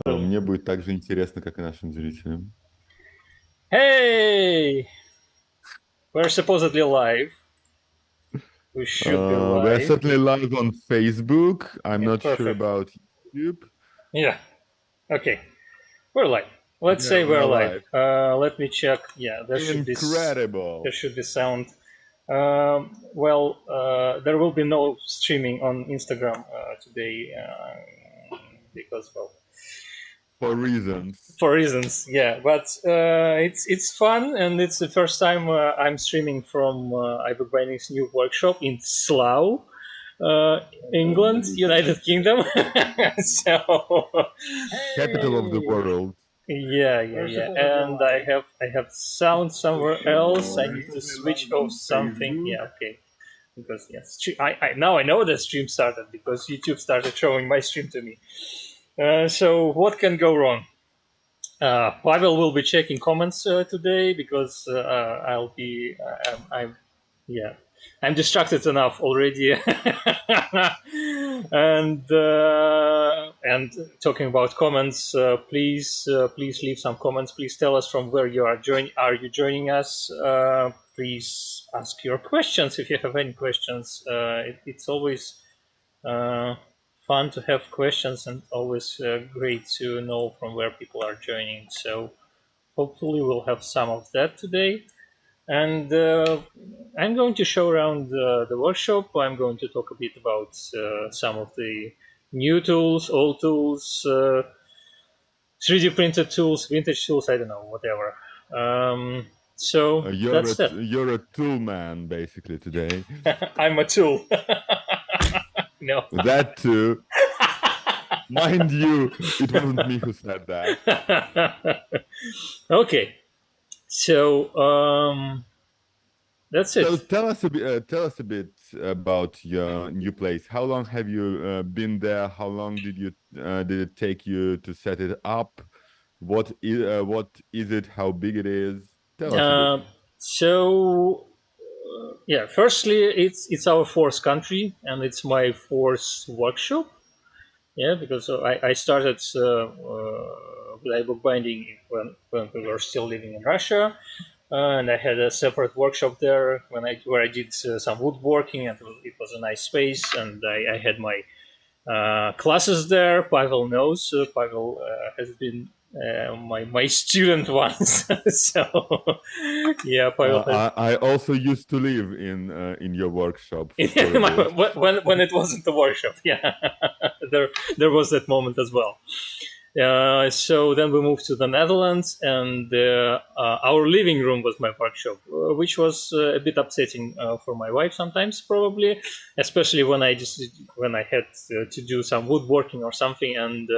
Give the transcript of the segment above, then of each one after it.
Мне будет так же интересно, как и нашим зрителям. Hey, we're supposedly live. We should be We're live. certainly live on Facebook. I'm Yeah, not sure perfect. about YouTube. Yeah. Okay, we're live. Let's Yeah, say we we're are live. live. Let me check. Yeah, there Incredible. should be sound. There will be no streaming on Instagram today because For reasons. for reasons. Yeah, but it's fun, and it's the first time I'm streaming from iBookBinding's new workshop in Slough, England, United Kingdom. So Capital of the world. yeah, and I have sound somewhere else. I need to switch off something. Facebook. Yeah, okay. Because yes, I now I know the stream started because YouTube started showing my stream to me. So what can go wrong? Pavel will be checking comments today because I'll be yeah, I'm distracted enough already. And talking about comments, please leave some comments. Please tell us from where you are joining. Are you joining us? Please ask your questions if you have any questions. It's always uh, fun to have questions and always great to know from where people are joining. So hopefully we'll have some of that today. And I'm going to show around the workshop. I'm going to talk a bit about some of the new tools, old tools, 3D printed tools, vintage tools, I don't know, whatever. So that's that. You're a tool man basically today. I'm a tool. No. That too. Mind you, it wasn't me who said that. Okay. So that's So it. tell us a bit about your new place. How long have you been there? How long did it take you to set it up? What is it? How big it is? Tell us a bit. Uh, so yeah, firstly, it's our fourth country and it's my fourth workshop. Yeah, because I started with iBook binding when we were still living in Russia, and I had a separate workshop there where I did some woodworking, and it was a nice space, and I had my classes there. Pavel knows. Pavel has been my student once, so yeah, Pavel has. I also used to live in your workshop for a bit. When it wasn't the workshop, yeah, there was that moment as well. So then we moved to the Netherlands, and our living room was my workshop, which was a bit upsetting for my wife sometimes, probably, especially when I had to do some woodworking or something, and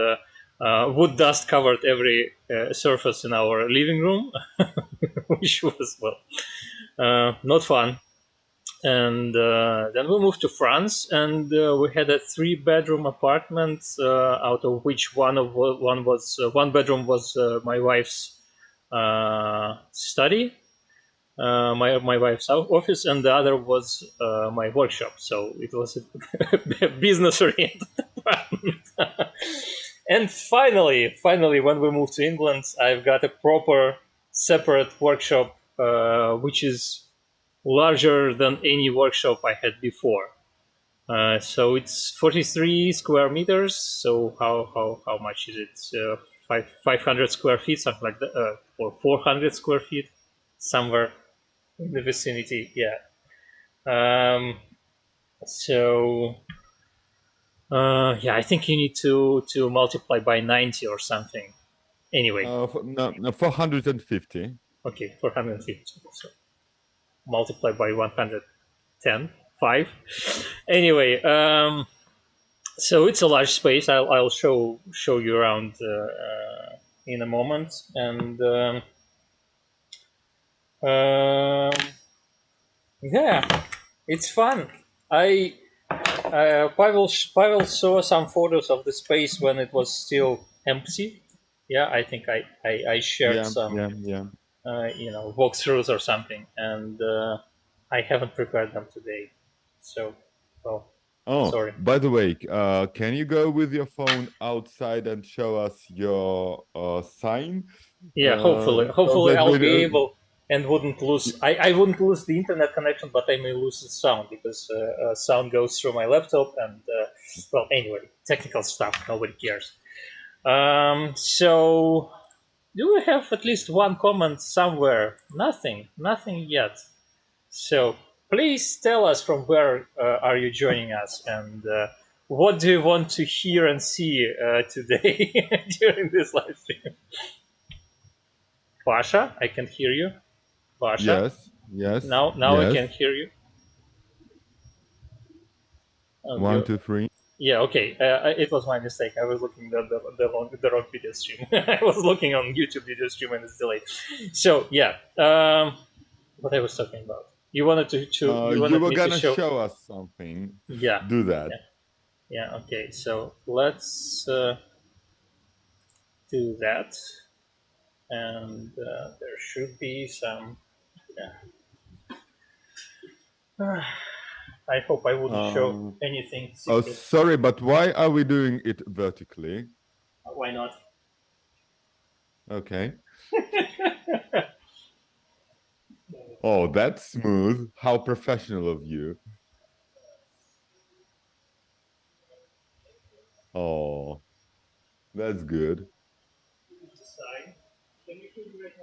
wood dust covered every surface in our living room, which was not fun. And then we moved to France, and we had a three-bedroom apartment, out of which one bedroom was my wife's study, my wife's office, and the other was my workshop. So it was a business-oriented apartment. And finally, when we moved to England, I've got a proper separate workshop, which is larger than any workshop I had before. So it's 43 square meters. So how much is it? 500 square feet, something like that, or 400 square feet, somewhere in the vicinity. Yeah. So yeah, I think you need to multiply by 90 or something. Anyway, No, 450. okay, 450. So multiply by 110, 5. Anyway, so it's a large space. I'll show you around in a moment, and um, yeah, it's fun. I Pavel saw some photos of the space when it was still empty. Yeah, I think I shared Yeah, some yeah, yeah. walkthroughs or something, and I haven't prepared them today. So, well. Oh, Sorry. by the way, can you go with your phone outside and show us your sign? Yeah, hopefully, So hopefully that I'll we be able and wouldn't lose. I wouldn't lose the internet connection, but I may lose the sound because sound goes through my laptop. And well, anyway, technical stuff. Nobody cares. So, do we have at least one comment somewhere? Nothing. Nothing yet. So please tell us from where are you joining us, and what do you want to hear and see today during this live stream? Pasha, I can hear you. Pasha, yes, yes, now I yes. can hear you. Oh, One, you, two, three. yeah, okay. It was my mistake. I was looking at the wrong video stream. I was looking on YouTube video stream and it's delayed. So yeah, what I was talking about. You wanted you You wanted were me to gonna show. show us something. Yeah, Do that. yeah, yeah. Okay, so let's do that, and there should be some. Yeah. I hope I wouldn't show Um, anything oh, secret. sorry, but why are we doing it vertically? Why not? Okay. Oh, that's smooth. How professional of you. Oh, that's good. Side. Can you hear me right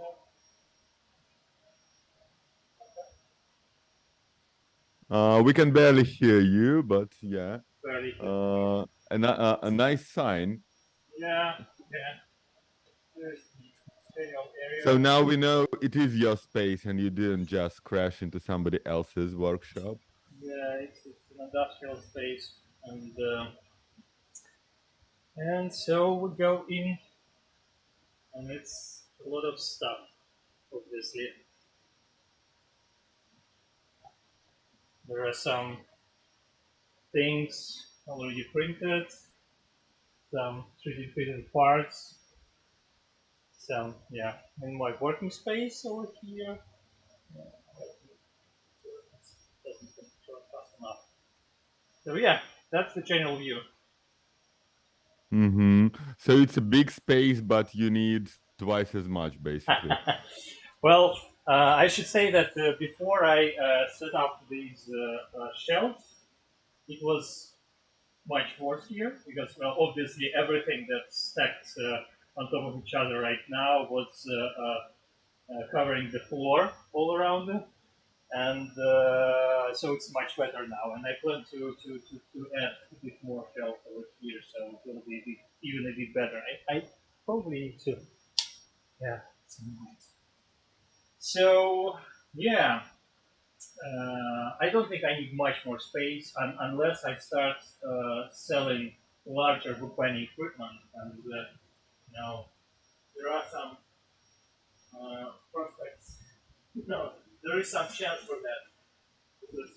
now? We can barely hear you, but yeah. Very good. A nice sign. Yeah, yeah. There's the general So area. now we know it is your space and you didn't just crash into somebody else's workshop. Yeah, it's an industrial space, and so we go in, and it's a lot of stuff. Obviously, there are some things already printed, some 3D printed parts, some, yeah, in my working space over here. Doesn't control fast enough. So yeah, that's the general view. Mm-hmm. So it's a big space, but you need twice as much, basically. Well, I should say that before I set up these shelves, it was much worse here because, well, obviously everything that's stacked on top of each other right now was covering the floor all around, and so it's much better now. And I plan to add a bit more shelf over here, so it will be even a bit better. I probably need to, yeah. So yeah, I don't think I need much more space unless I start selling larger bookbinding equipment, and there are some prospects. No, there is some chance for that because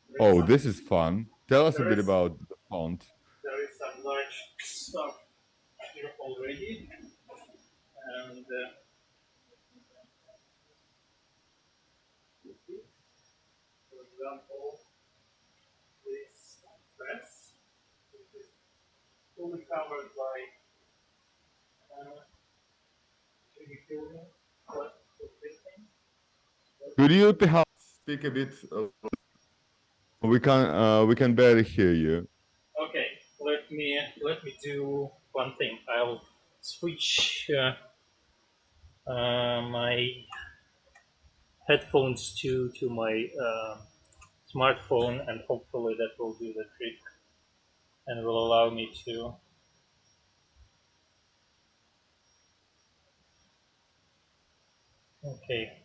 there is Oh, some this is fun. Tell us a there bit is about the font. there is some large stuff here already, and for example, this press is fully covered by 3D filming. For printing. Could you perhaps speak a bit? We can barely hear you. Okay, let me do one thing. I'll switch my headphones to my smartphone, and hopefully that will do the trick and will allow me to. Okay,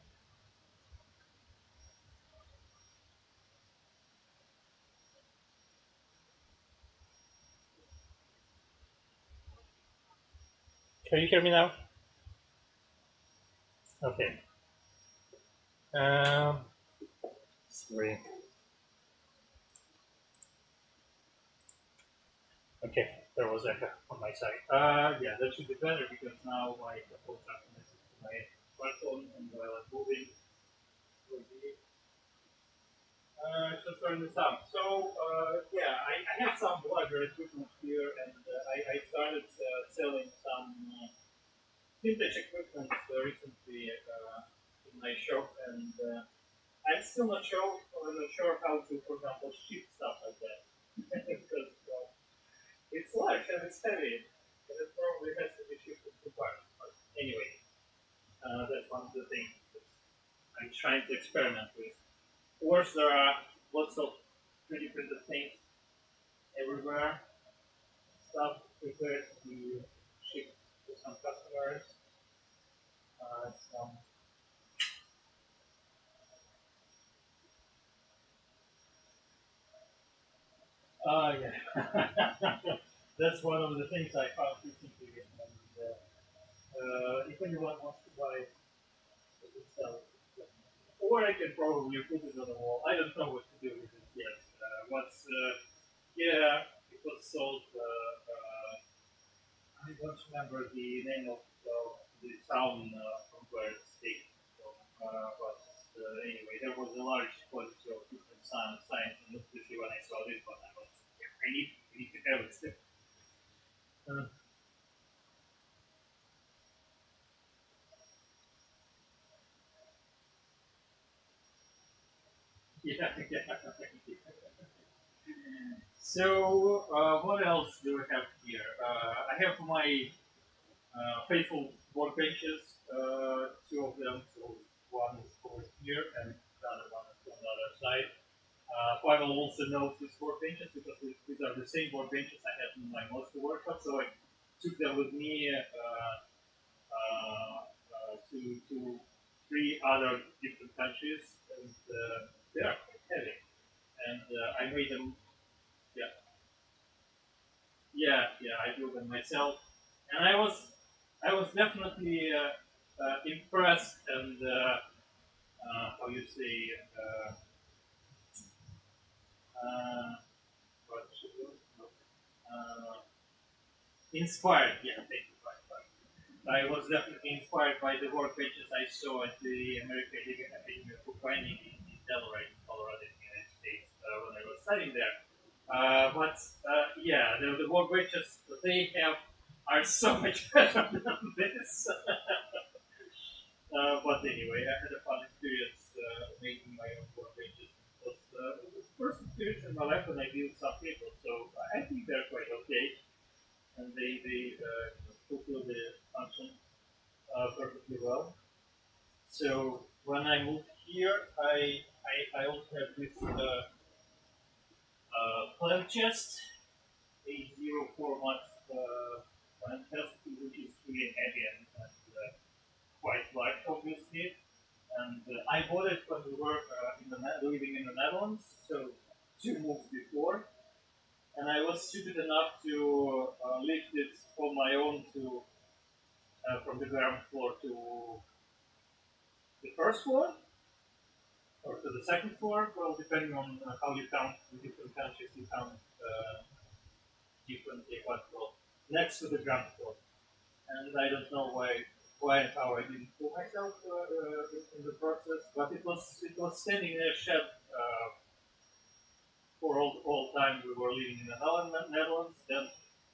can you hear me now? Okay. Um, Sorry. Okay, there was echo on my side. Yeah, that should be better because now my headphones are connected to my smartphone, and while I'm moving, will be. to turn this up. So yeah, I have some larger equipment here, and I started selling some vintage equipment recently in my shop, and I'm still not sure how to, for example, ship stuff like that because it's large and it's heavy, and it probably has to be shipped in two parts. But anyway, that's one of the things that I'm trying to experiment with. Of course, there are lots of 3D printed things everywhere, stuff prepared to ship to some customers. Some yeah, that's one of the things I found recently. And if anyone wants to buy, they can sell it. Or I can probably put it on the wall. I don't know what to do with it yet. Yeah, it was sold. I don't remember the name of the town from where it's taken from. But anyway, there was a large quantity of different science, and obviously when I saw this one, I was, yeah, I need to have it. Uh, yeah, yeah. So, what else do we have here? I have my faithful workbenches, two of them. So one is over here, and the other one is on the other side. Pavel also knows these workbenches because these are the same workbenches I had in my Moscow workshop. So I took them with me to three other different countries, and they are quite heavy. And I made them. Yeah, yeah, I built them myself, and I was definitely impressed and how you say uh, what inspired. Yeah, thank you. I was definitely inspired by the workbenches I saw at the American Academy of Bookbinding in Delaware, Colorado, in the United States, when I was studying there. But yeah, the workbenches that they have are so much better than this. But anyway, I had a fun experience making my own workbenches. It was the first experience in my life when I built some people, so I think they're quite okay, and they fulfill the function perfectly well. So when I moved here, I also have this plant chest, a 0 4 month plant chest, which is really heavy and quite large, obviously. And I bought it when we were living in the Netherlands, so 2 moves before. And I was stupid enough to lift it on my own to from the ground floor to the first floor or to the second floor. Well, depending on how you count in different countries, you count differently. But well, next to the ground floor. And I don't know why and how I didn't pull myself in the process, but it was standing in a shed for all time we were living in the Netherlands. Then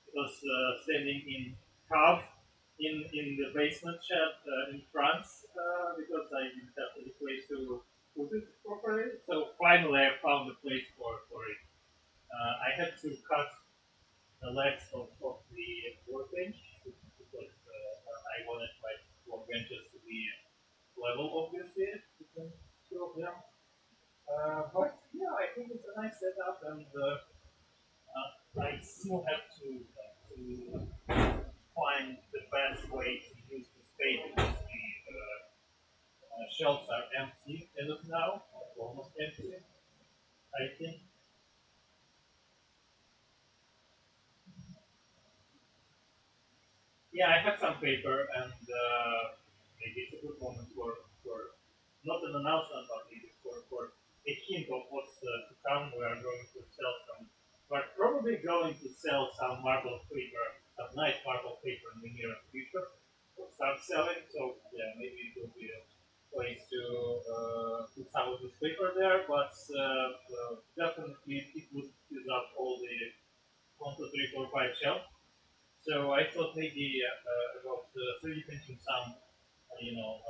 it was standing in Cave in the basement shed in France because I didn't have any place to put it properly. So finally I found a place for it. I had to cut the legs of the workbench because I wanted my workbenches to be level, obviously, between two of them. But yeah, I think it's a nice setup, and I still have to find the best way to use the space because the shelves are empty as of now, almost empty. I think. Yeah, I have some paper, and maybe it's a good moment for not an announcement, but maybe for a hint of what's to come. We are going to sell some. We're probably going to sell some marble paper, some nice marble paper in the near future. We'll start selling, so yeah, maybe it will be a place to put some of this paper there. But type shelf. So I thought maybe about 3D printing some, you know,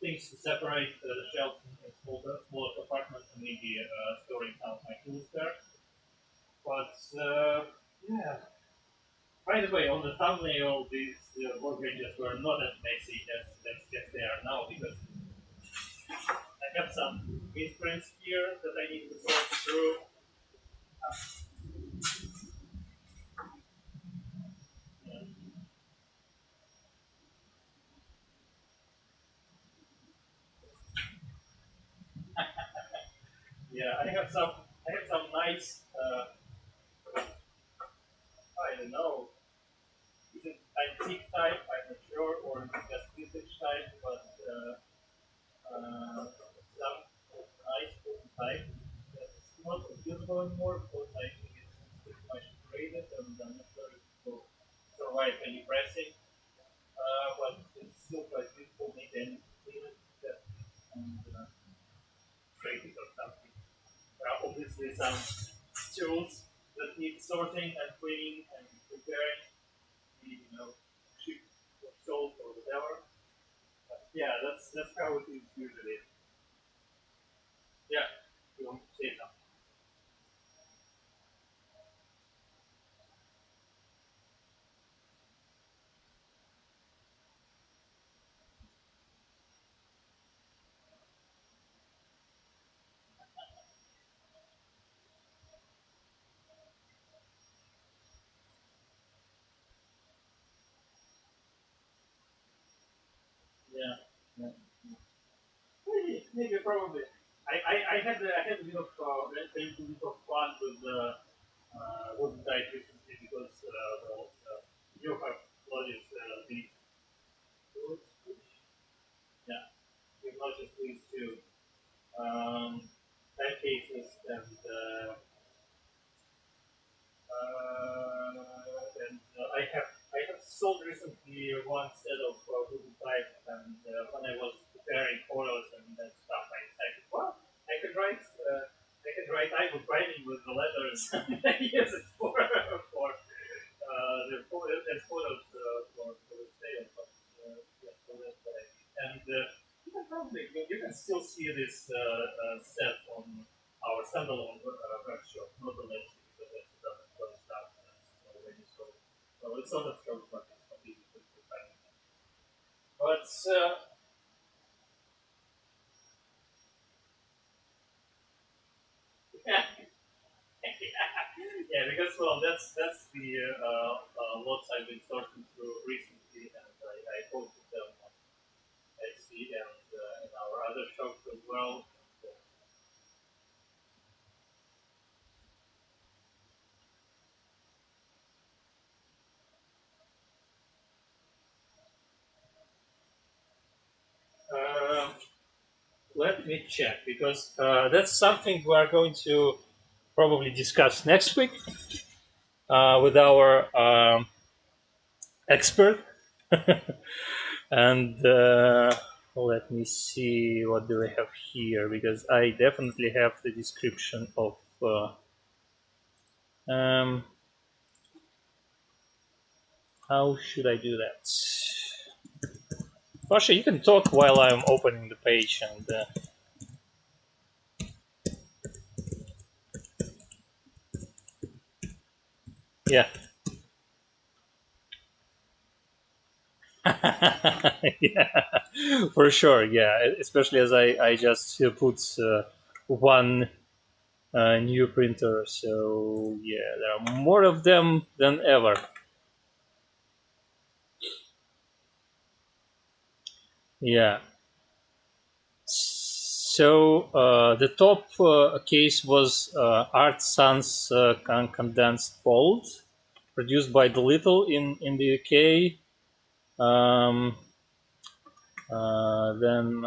things to separate the shelves in smaller compartments and maybe storing some of my tools there. But yeah, by the way, on the thumbnail, these work ranges were not as messy as they are now because I have some misprints here that I need to sort through. Yeah, I have some nice. I don't know. Is it antique type? I'm not sure, or is it just vintage type? But some nice wooden type that's not usable anymore because I think it's pretty much degraded and I'm not sure if it will survive any pressing. But it's still quite beautiful. Maybe I need to clean it and trade it or something. There are obviously some tools that need sorting and cleaning and preparing, you know, shipped or sold or whatever. But yeah, that's how it is usually. Yeah, you want to say something? Yeah. Yeah. Maybe probably. I had a bit of a little bit of fun with the wooden type recently because well, you have noticed these tools. Yeah, you've noticed these two type cases and I have sold recently one set of wooden type and when I was preparing photos and that stuff I decided well I could write iBookBinding with the letters and use it for as photos for the sale. But yeah, so that's what I did. And you can probably you can still see this set on our standalone workshop, not the next because that's done stuff that's already sold. So it's on the show, but it's completely different. But yeah, yeah, because well, that's the lots I've been sorting through recently, and I posted them on Etsy and in our other shops as well. Uh, Let me check because that's something we are going to probably discuss next week with our expert. And let me see what do we have here because I definitely have the description of. Um, how should I do that? Pasha, you can talk while I'm opening the page and. Yeah. Yeah, for sure. Yeah, especially as I just put one new printer. So yeah, there are more of them than ever. Yeah. So the top case was Art Sans condensed gold, produced by the Little in the UK. Um, then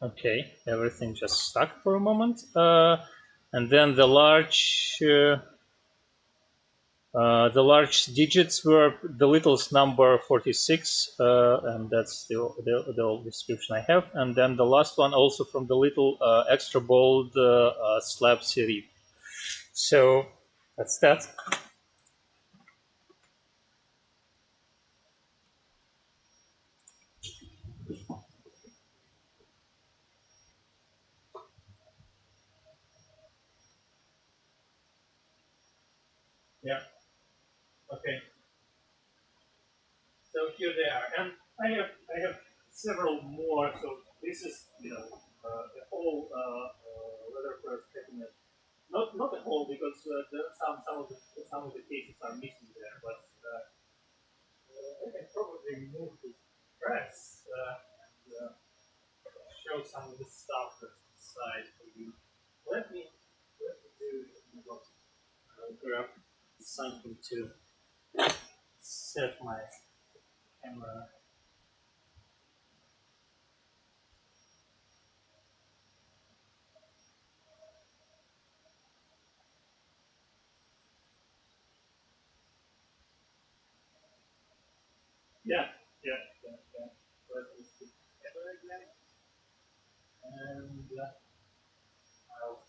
okay, everything just stuck for a moment. And then the large digits were the little's number 46, and that's the old description I have. And then the last one also from the little extra bold slab serif. So That's that. Yeah. Okay. So here they are, and I have several more. So this is the whole letterpress cabinet. Not the whole because some of the cases are missing there, but I can probably remove this press and show some of the stuff that's inside for you. Let me do grab something to set my camera. Yeah, yeah. Let me see the camera again, and I'll.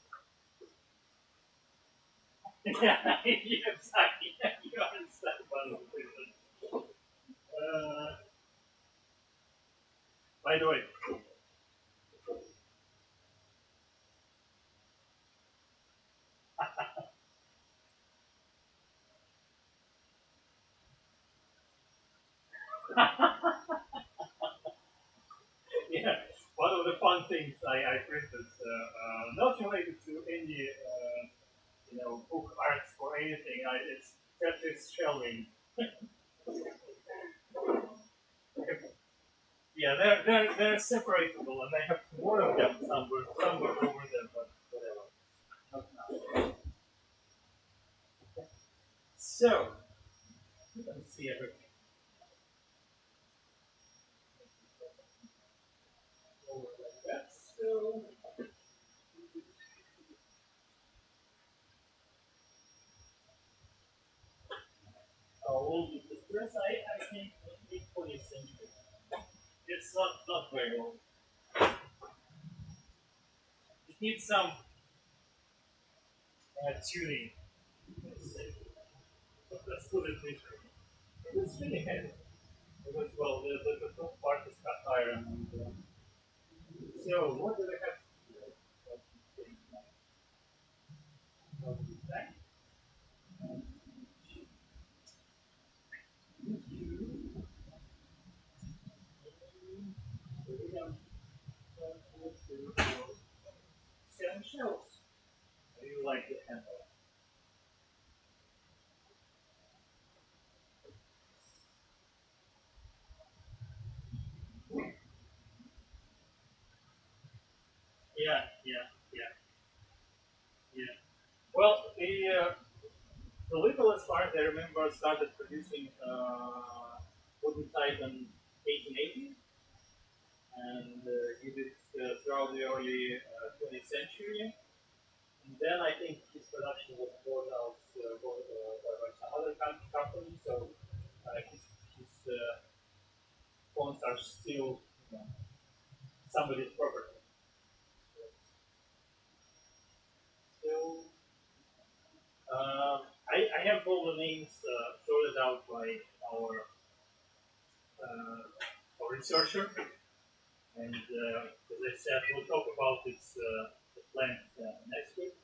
Yeah, exactly. You understand one of the by the way, yeah, one of the fun things I printed, not related to any book arts or anything. It's Tetris shelving. Yeah, they're separatable, and I have more of them somewhere over there, but whatever. Not now. So let's see everything over like that. So how old is this dress? I think mid 20th century. It's not very old. It needs some tuning. Let's say. But let's put it this way. It's really heavy. Because well, the top part is cut iron. And, so what do they have here? What is that? Seven shells. How do you like the handle? Yeah, yeah, yeah, yeah. Well, the little, as far as I remember, started producing wooden type in 1880, and he did throughout the early 20th century. And then I think his production was bought out by some other company, so his fonts are still somebody's property. So I have all the names sorted out by our researcher, and as I said, we'll talk about the plant next week.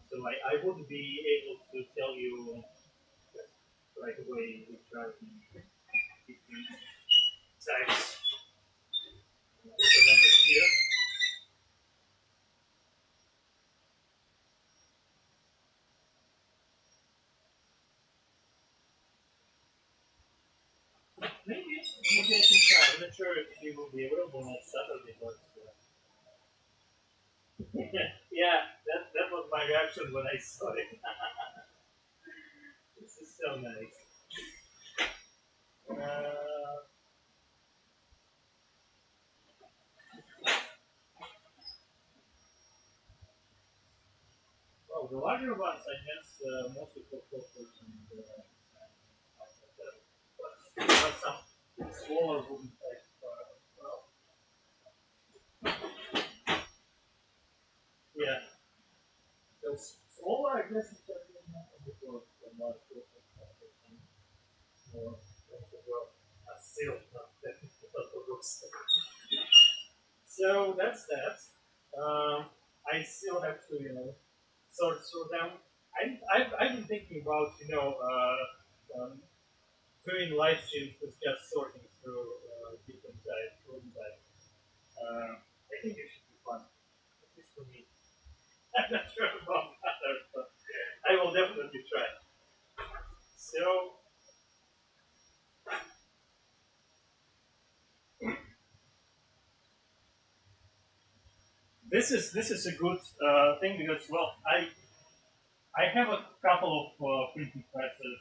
So I wouldn't be able to tell you right away which are the different types represented here. Maybe I can try. I'm not sure if he will be available on Saturday, but yeah, that was my reaction when I saw it. This is so nice. Well, the larger ones, I guess, mostly for focus and stuff like that. But there are some smaller wooden type well. Yeah. So smaller still not for books. So that's that. I still have to, sort through them. I've been thinking about, doing live streams with just sorting through different types, proven types. I think it should be fun, at least for me. I'm not sure about others, but I will definitely try. So this is a good thing because well I have a couple of printing presses,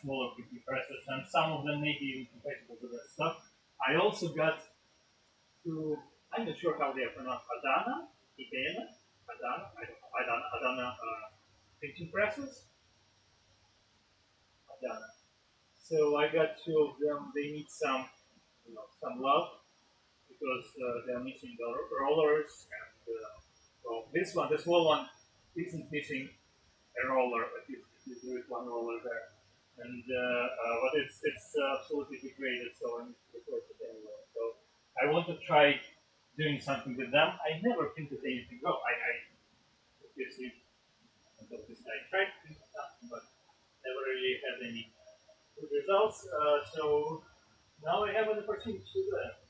smaller printing presses, and some of them may be even compatible with that stuff. I also got two. I'm not sure how they are pronounced. I don't know, Adana printing presses. Adana. So I got two of them. They need some, some love because they're missing the rollers and well, this one, the small one, isn't missing a roller, but there is one roller there. And but it's absolutely degraded, so I need to replace it anyway. So I want to try doing something with them. I never printed anything. Well, I obviously until this I tried to print something, but never really had any good results. So now I have an opportunity to do that.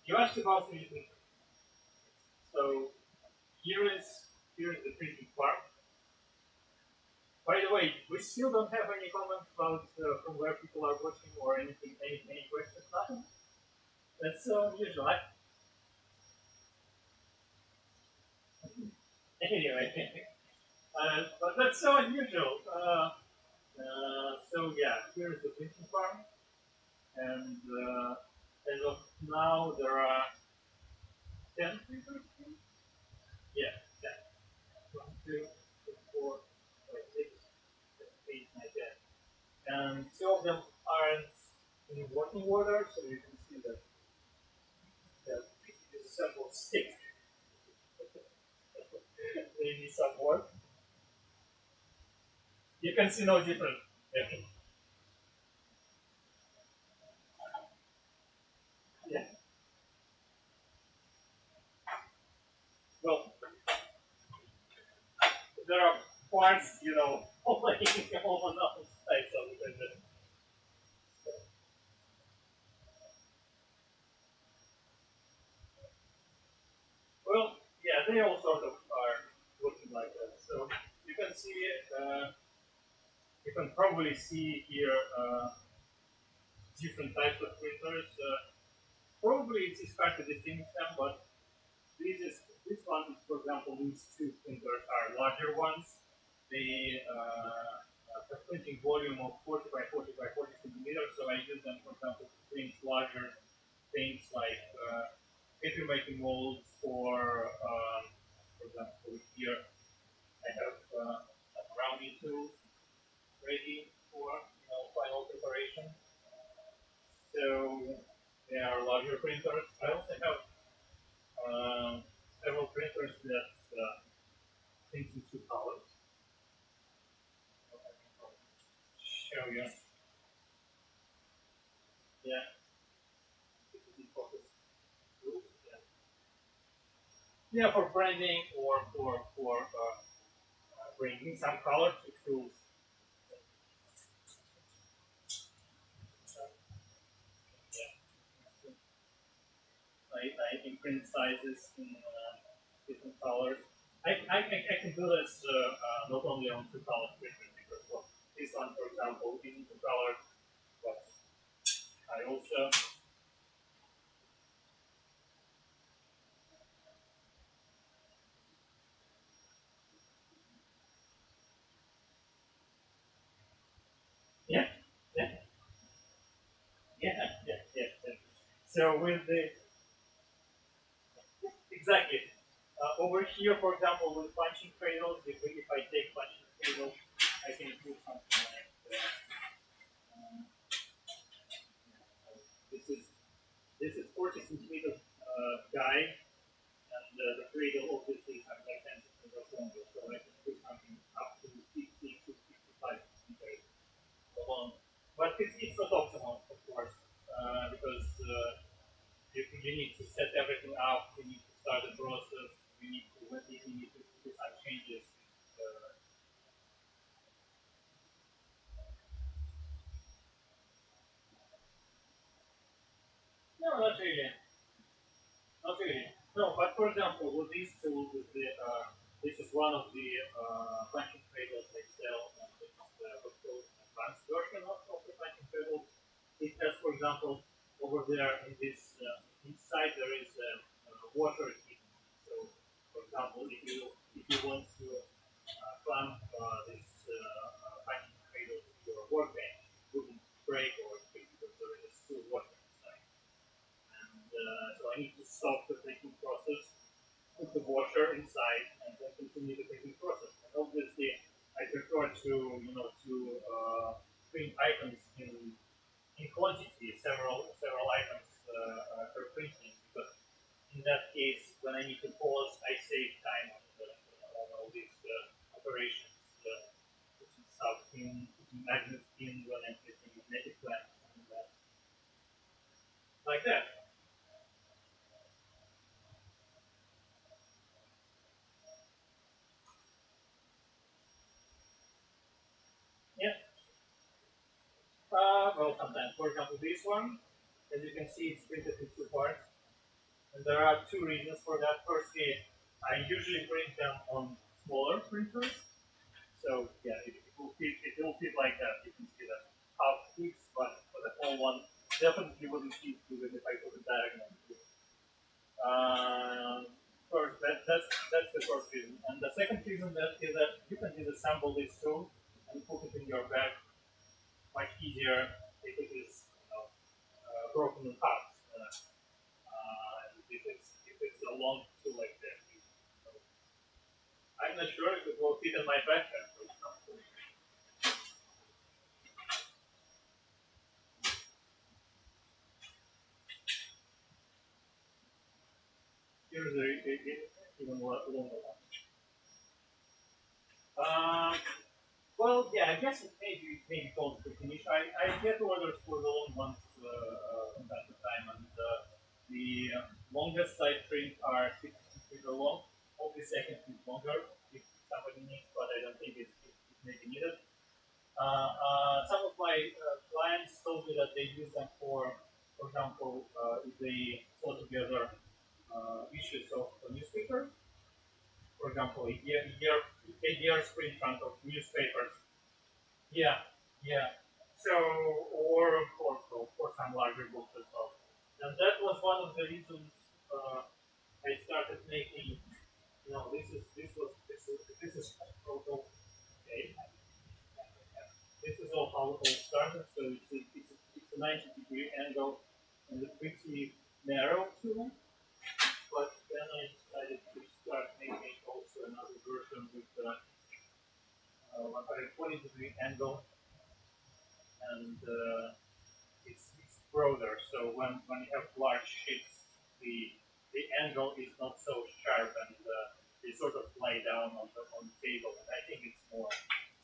You asked about the so here is the printing part. By the way, we still don't have any comments about from where people are watching or anything, any questions, nothing. That's so unusual. Anyway, but that's so unusual. So yeah, here is the printing farm, and as of now there are 10 printers. Yeah, 10. 1, 2, 3, 4, 5, 6, 7, 8, 9, 10. And two of them aren't in working order, so you can see that the disassembled stick. They need some work. You can see no difference. Yeah. Well, there are parts, laying all on the sides of it. Well, yeah, they all sort of are looking like that. So you can see, you can probably see here different types of printers. Probably it's hard to distinguish them, but this one, for example, these two printers are larger ones. They have printing volume of 40 by 40 by 40 centimeters, so I use them, for example, to print larger things like paper making molds for example, here I have rounding tools ready for final preparation. So they are larger printers. I also have several printers that print in two colors. So I can show you. Yeah, focus. Yeah. Yeah, for branding or for bringing some color to tools. Yeah. I imprint sizes in different colors. I can do this not only on two color printers because well, this one, for example, in two colors, but I also yeah yeah yeah. So with the exactly over here, for example, with punching cradles, if I take punching cradles, I can do something like this is this is 40 centimeter guide, and the cradle obviously is like 10 centimeters longer, so I can put something up to 50 to 55 centimeters long. But it's not optimal, of course, because you need to set everything up. You need to start the process. You need to do some changes. Uh, no, not really. Not really. No, but for example, with these tools, this is one of the planking cradles they sell, and it's what's called advanced version of the planking cradle. It has, for example, over there in this inside there is water heating. So, for example, if you want to clamp this planking cradle to your workbench, it wouldn't break or because there is still water inside. And so I need to stop the printing process, put the washer inside, and then continue the printing process. And obviously, I prefer to print items in quantity, several items per printing, because in that case, when I need to pause, I save time on all these operations, putting stuff in, putting magnets in when I'm printing magnetic clamps, and like that. Yeah. Well, sometimes. For example, this one, as you can see, it's printed in two parts. And there are two reasons for that. Firstly, I usually print them on smaller printers. So yeah, it will fit like that. You can see that half fits, but for the whole one definitely wouldn't fit even if I put a diagonal. Um, First, that's the first reason. And the second reason that is that you can disassemble this tool and put it in your bag much easier if it is broken in parts. If it's a long tool like that, I'm not sure if it will fit in my backpack, for example. Here's even longer one. Uh, well, yeah, I guess it maybe called to finish. I get orders for the long ones from time to time, and the longest I print are 60 centimeter long. Obviously, I can print longer if somebody needs, but I don't think it may be needed. Some of my clients told me that they use them for example, if they sew together issues of newspapers, for example, a year print front of newspapers. Yeah, yeah. So, or some larger books as well. And that was one of the reasons I started making. Okay. This is all how it all started. So it's a 90-degree angle and a pretty narrow tool. But then I decided to start making also another version with 120-degree angle, and it's broader. So when you have large sheets, the angle is not so sharp, and they sort of lie down on the table. And I think it's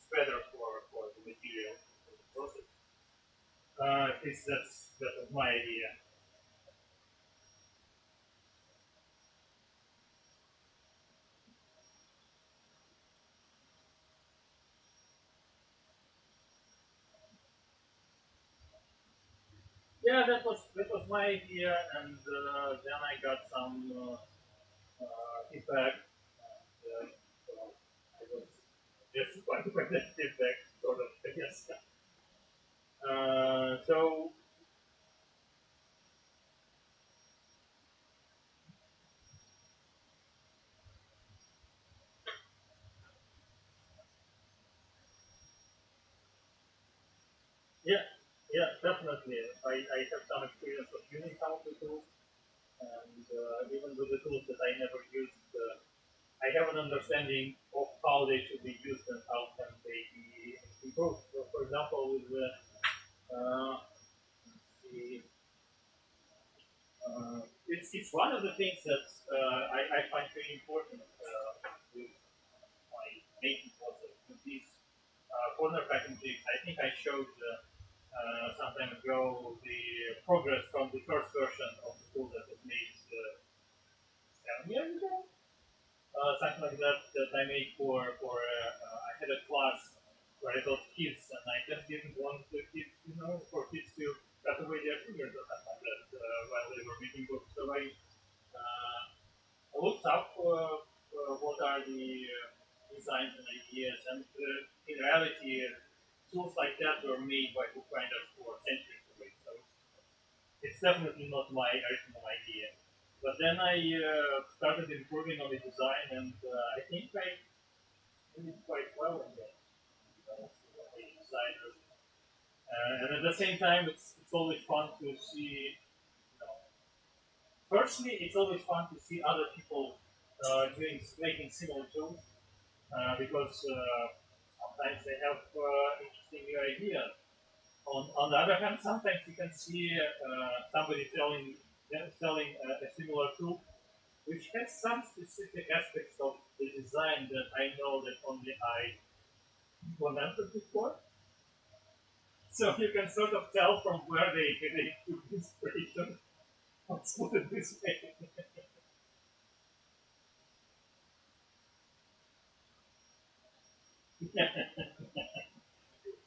better for the material for the process. At least that was my idea. Yeah, that was my idea, and then I got some feedback. And, so I was just quite that feedback, sort of, I guess. So yeah, yeah, definitely. I have some experience of using some of the tools, and even with the tools that I never used, I have an understanding of how they should be used and how can they be improved. So, for example, with the it's one of the things that I find very important with my making process. With these corner packing jigs, I think I showed. some time ago the progress from the first version of the tool that was made 7 years ago, something like that, that I made I had a class where I taught kids, and I just didn't want the kids, for kids to cut away their fingers or something like that while they were making books. So uh, I looked up what are the designs and ideas, and in reality, tools like that were made by bookbinders for centuries away. So it's definitely not my original idea. But then I started improving on the design, and I think I did quite well in that. A designer. And at the same time, it's always fun to see. Firstly, it's always fun to see other people making similar tools because sometimes they have interesting new ideas. On the other hand, sometimes you can see somebody selling a similar tool which has some specific aspects of the design that I know that only I implemented before. So you can sort of tell from where they took inspiration. Let's put it this way.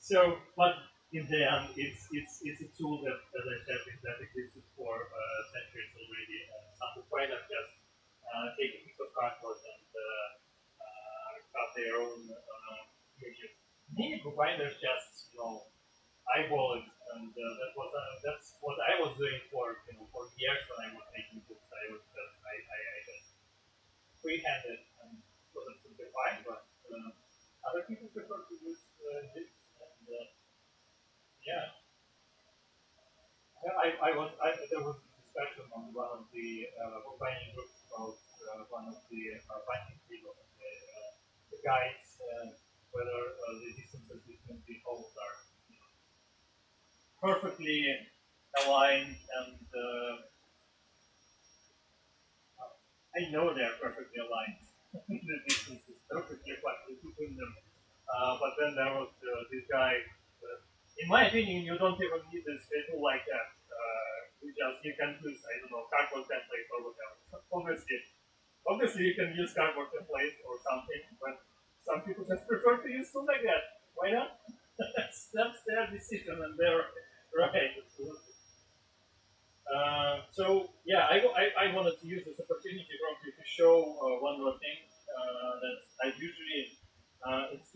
So, but in the end, it's a tool that, as I said, that existed for centuries already. Some providers just take a piece of cardboard and cut their own images. Many providers just eyeball it, and that's what I was doing for years when I was making books. I just freehanded and was absolutely fine, but other people prefer to use this, and yeah. Yeah, there was a discussion on one of the bookbinding groups about one of the binding table, the guides, whether the distances between the holes are perfectly aligned, and I know they're perfectly aligned. The distance is perfectly flat between them. But then there was this guy. In my opinion, you don't even need a schedule like that. You can use, I don't know, cardboard template or whatever. Obviously, you can use cardboard template or something, but some people just prefer to use tool like that. Why not? That's their decision and their right. So yeah, I wanted to use this opportunity probably to show one more thing that I usually it's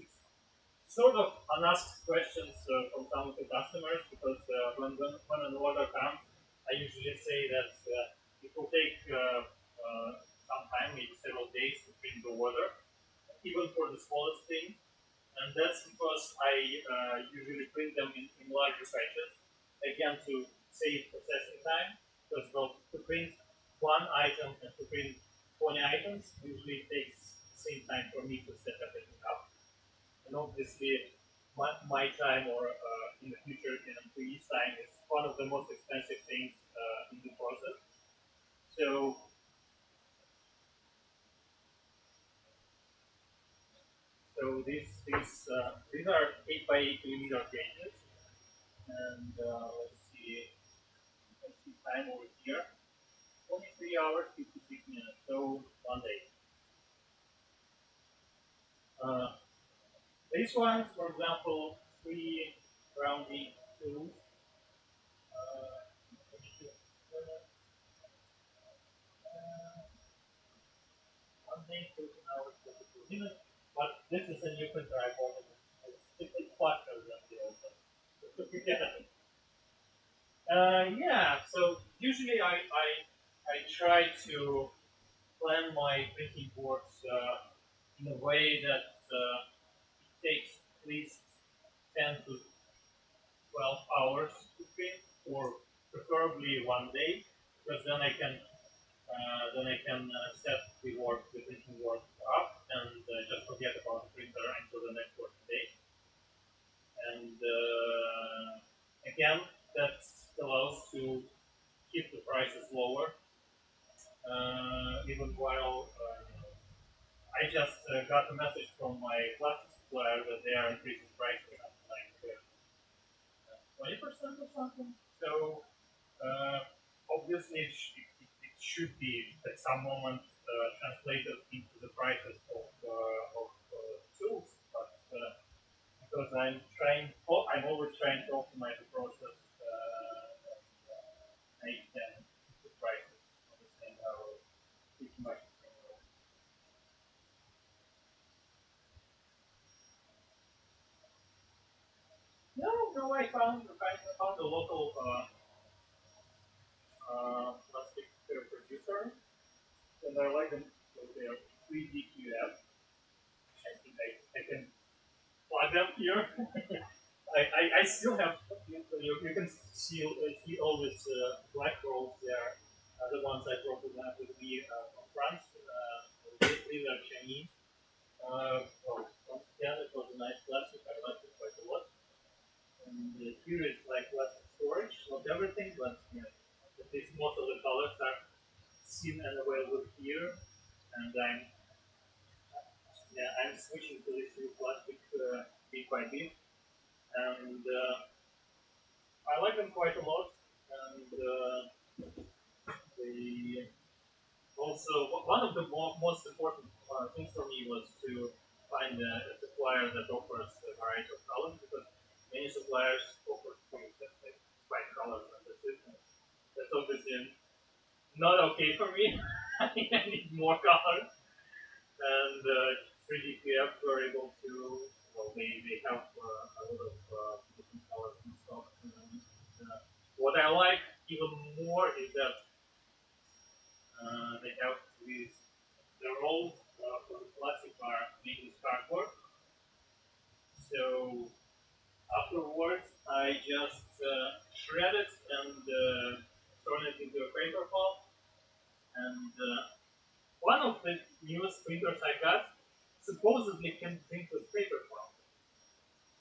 sort of unasked questions from some of the customers because when an order comes, I usually say that it will take some time, maybe several days to print the order, even for the smallest thing. And that's because I usually print them in larger batches, again to save processing time. Because to print one item and to print 20 items usually takes the same time for me to set everything up. And obviously, my time or in the future, employees' time is one of the most expensive things in the process. So, these are 8 by 8 millimeter gauges, and let's see time over here, 23 hours 56 minutes. So 1 day. Uh, these ones, for example, three rounding tools. One day, 13 hours, 52 minutes. But this is a new printer I bought. It's faster than the old one. Yeah. Yeah. So usually I try to plan my printing boards in a way that it takes at least 10 to 12 hours to print, or preferably 1 day, because then I can set the printing work up and just forget about the printer until the next working day. And again, that allows to keep the prices lower, even while I just got a message from my plastic supplier that they are increasing prices like 20% or something. So obviously it should be at some moment translated into the prices of tools, but because I'm always trying to optimize the process, make them the prices on the same level, pretty much the same level. No, no, I found a local plastic producer, and I like them. So they are 3D QF. I think I can plug them here. I still have, you can see all these black rolls there. The ones I brought with me from France. These are Chinese. Once again, it was a nice plastic. I liked it quite a lot. And here is like plastic storage, not everything, but at least most of the colors are seen and available here. And I'm switching to this new plastic bit by bit, and I like them quite a lot. And they also one of the most important things for me was to find a supplier that offers a variety of colors, because many suppliers offer things that like white colors and that's it. That's obviously not okay for me. I need more colors, and 3DPF were able to, well, they have a lot of different colors and stuff. What I like even more is that they have these, the rolls for the plastic are made with cardboard. So afterwards, I just shred it and turn it into a paper pulp. And one of the newest printers I got supposedly can print with paper pulp.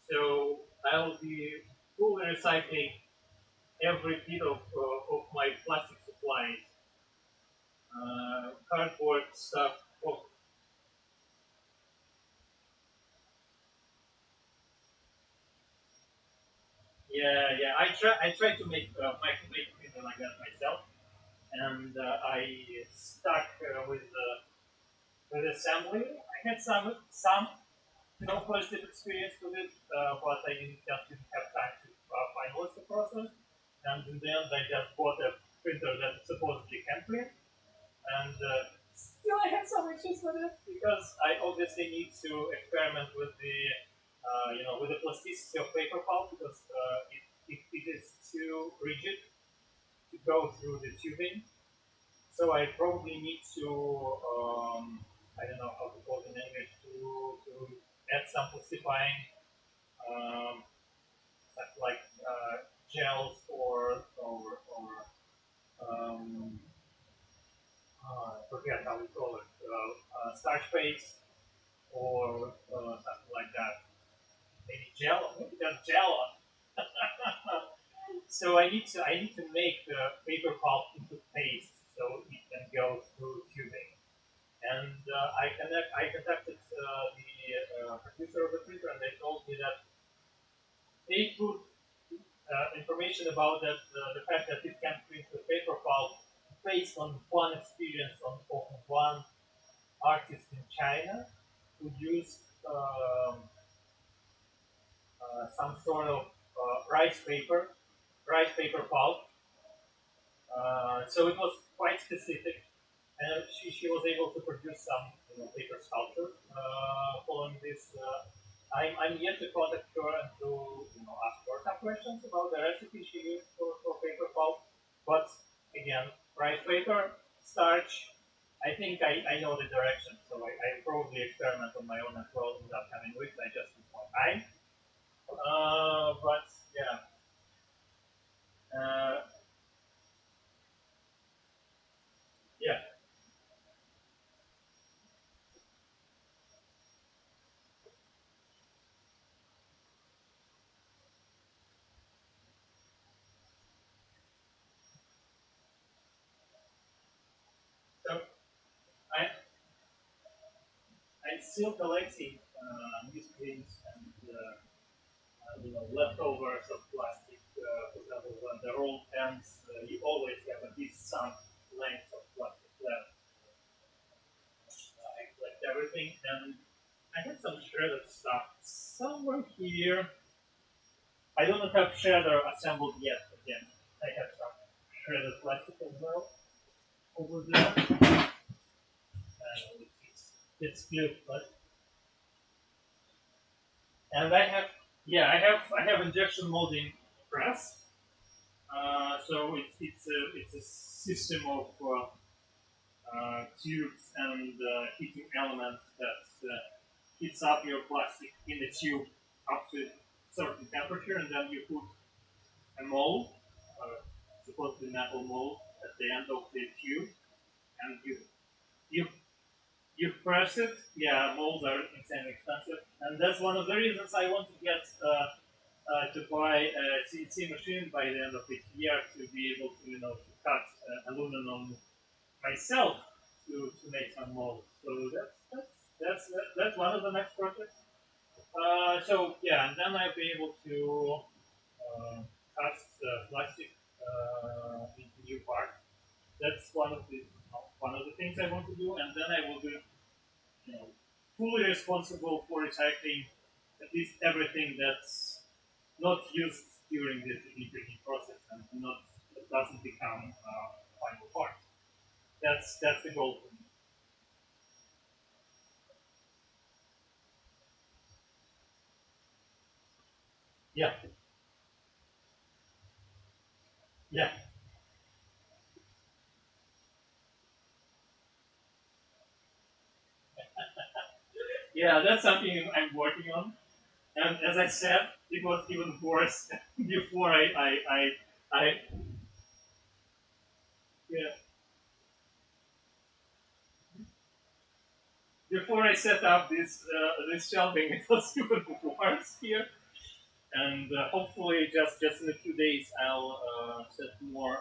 So I'll be fully recycling every bit of my plastic supplies, cardboard stuff. Oh, yeah. I tried to make make printer like that myself, and I stuck with assembly. I had some positive experience with it, but I didn't have time to finalize the process. And in the end, I just bought a printer that supposedly can print, and still I had some issues with it because I obviously need to experiment with the with the plasticity of paper pulp, because it is too rigid to go through the tubing. So I probably need to I don't know how to call it in English, to add some plastifying stuff like gels or I forget how we call it, starch paste or something like that. Maybe gel, maybe there's gel on. So I need to make the paper pulp into paste so it can go through tubing. And I contacted the producer of the printer, and they told me that they put information about the fact that it can print the paper pulp based on one experience of one artist in China who used some sort of rice paper pulp. So it was quite specific, and she was able to produce some paper sculptures following this. I'm yet to contact her and to ask her some questions about the recipe she used for paper pulp. But again, rice paper, starch. I think I know the direction, so I probably experiment on my own as well in the upcoming weeks. I just need more time. But yeah, uh, yeah. So I I'm still collecting newsprint and leftovers of plastic for example, when the roll ends, you always have at least some length of plastic left. I collect everything, and I have some shredder stuff somewhere here. I don't have shredder assembled yet. Again, I have some shredded plastic as well over there. It's good, but and I have injection molding press. So it's a system of tubes and heating elements that heats up your plastic in the tube up to a certain temperature, and then you put a mold, supposedly metal mold, at the end of the tube, and you you press it. Yeah, molds are insanely expensive, and that's one of the reasons I want to get to buy a CNC machine by the end of this year to be able to to cut aluminum myself to make some molds. So that's one of the next projects. So yeah, and then I'll be able to cast plastic into new parts. That's one of the things I want to do, and then I will be fully responsible for recycling at least everything that's not used during the 3D printing process and not that doesn't become final part. That's the goal for me. Yeah, yeah, yeah. That's something I'm working on. And as I said, it was even worse before I yeah, before I set up this shelving. It was even worse here. And hopefully, just in a few days, I'll set more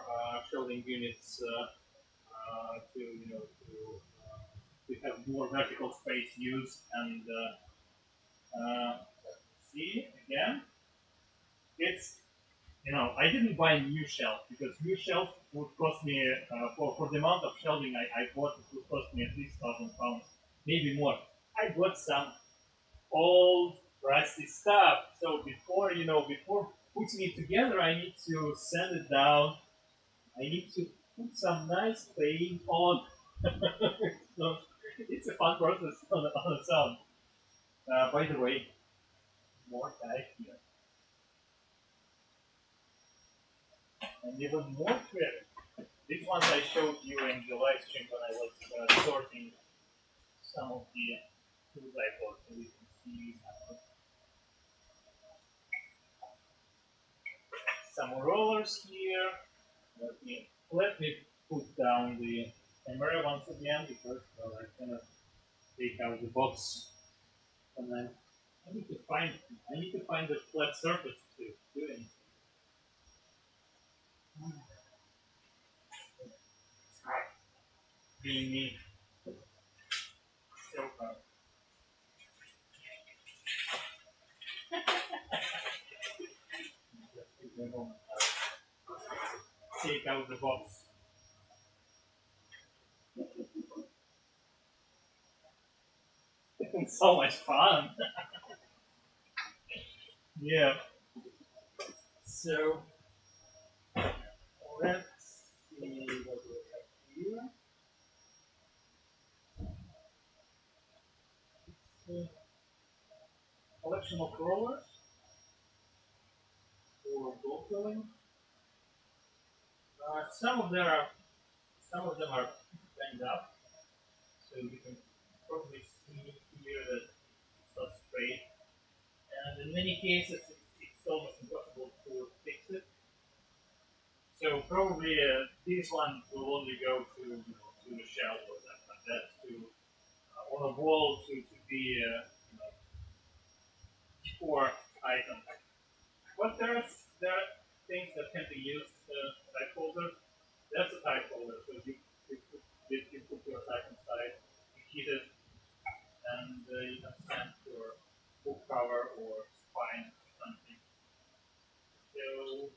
shelving units to to have more vertical space used and see again. It's I didn't buy a new shelf because new shelf would cost me for the amount of shelving I bought, it would cost me at least £1,000, maybe more. I bought some old rusty stuff. So before putting it together, I need to sand it down. I need to put some nice paint on. So it's a fun process on its own. By the way, more type here, and even more credit. These ones I showed you in the live stream when I was sorting some of the tools I bought, so you can see some rollers here. Let me put down the camera once again because I cannot take out the box, and then I need to find the flat surface to do anything. Being me so far. Just give me a moment. Take out the box. It's so much fun. Yeah. So let's see what we have here. It's a collection of rollers for gold filling. Some of them are banged up, so you can probably see here that it's not straight. And in many cases, it's almost impossible to fix it. So probably this one will only go to the shelf or something like that, to on a wall to be for item. But there are things that can be used type holder. That's a type holder. So you put your type inside, you heat it, and you can send your book cover or spine or something. So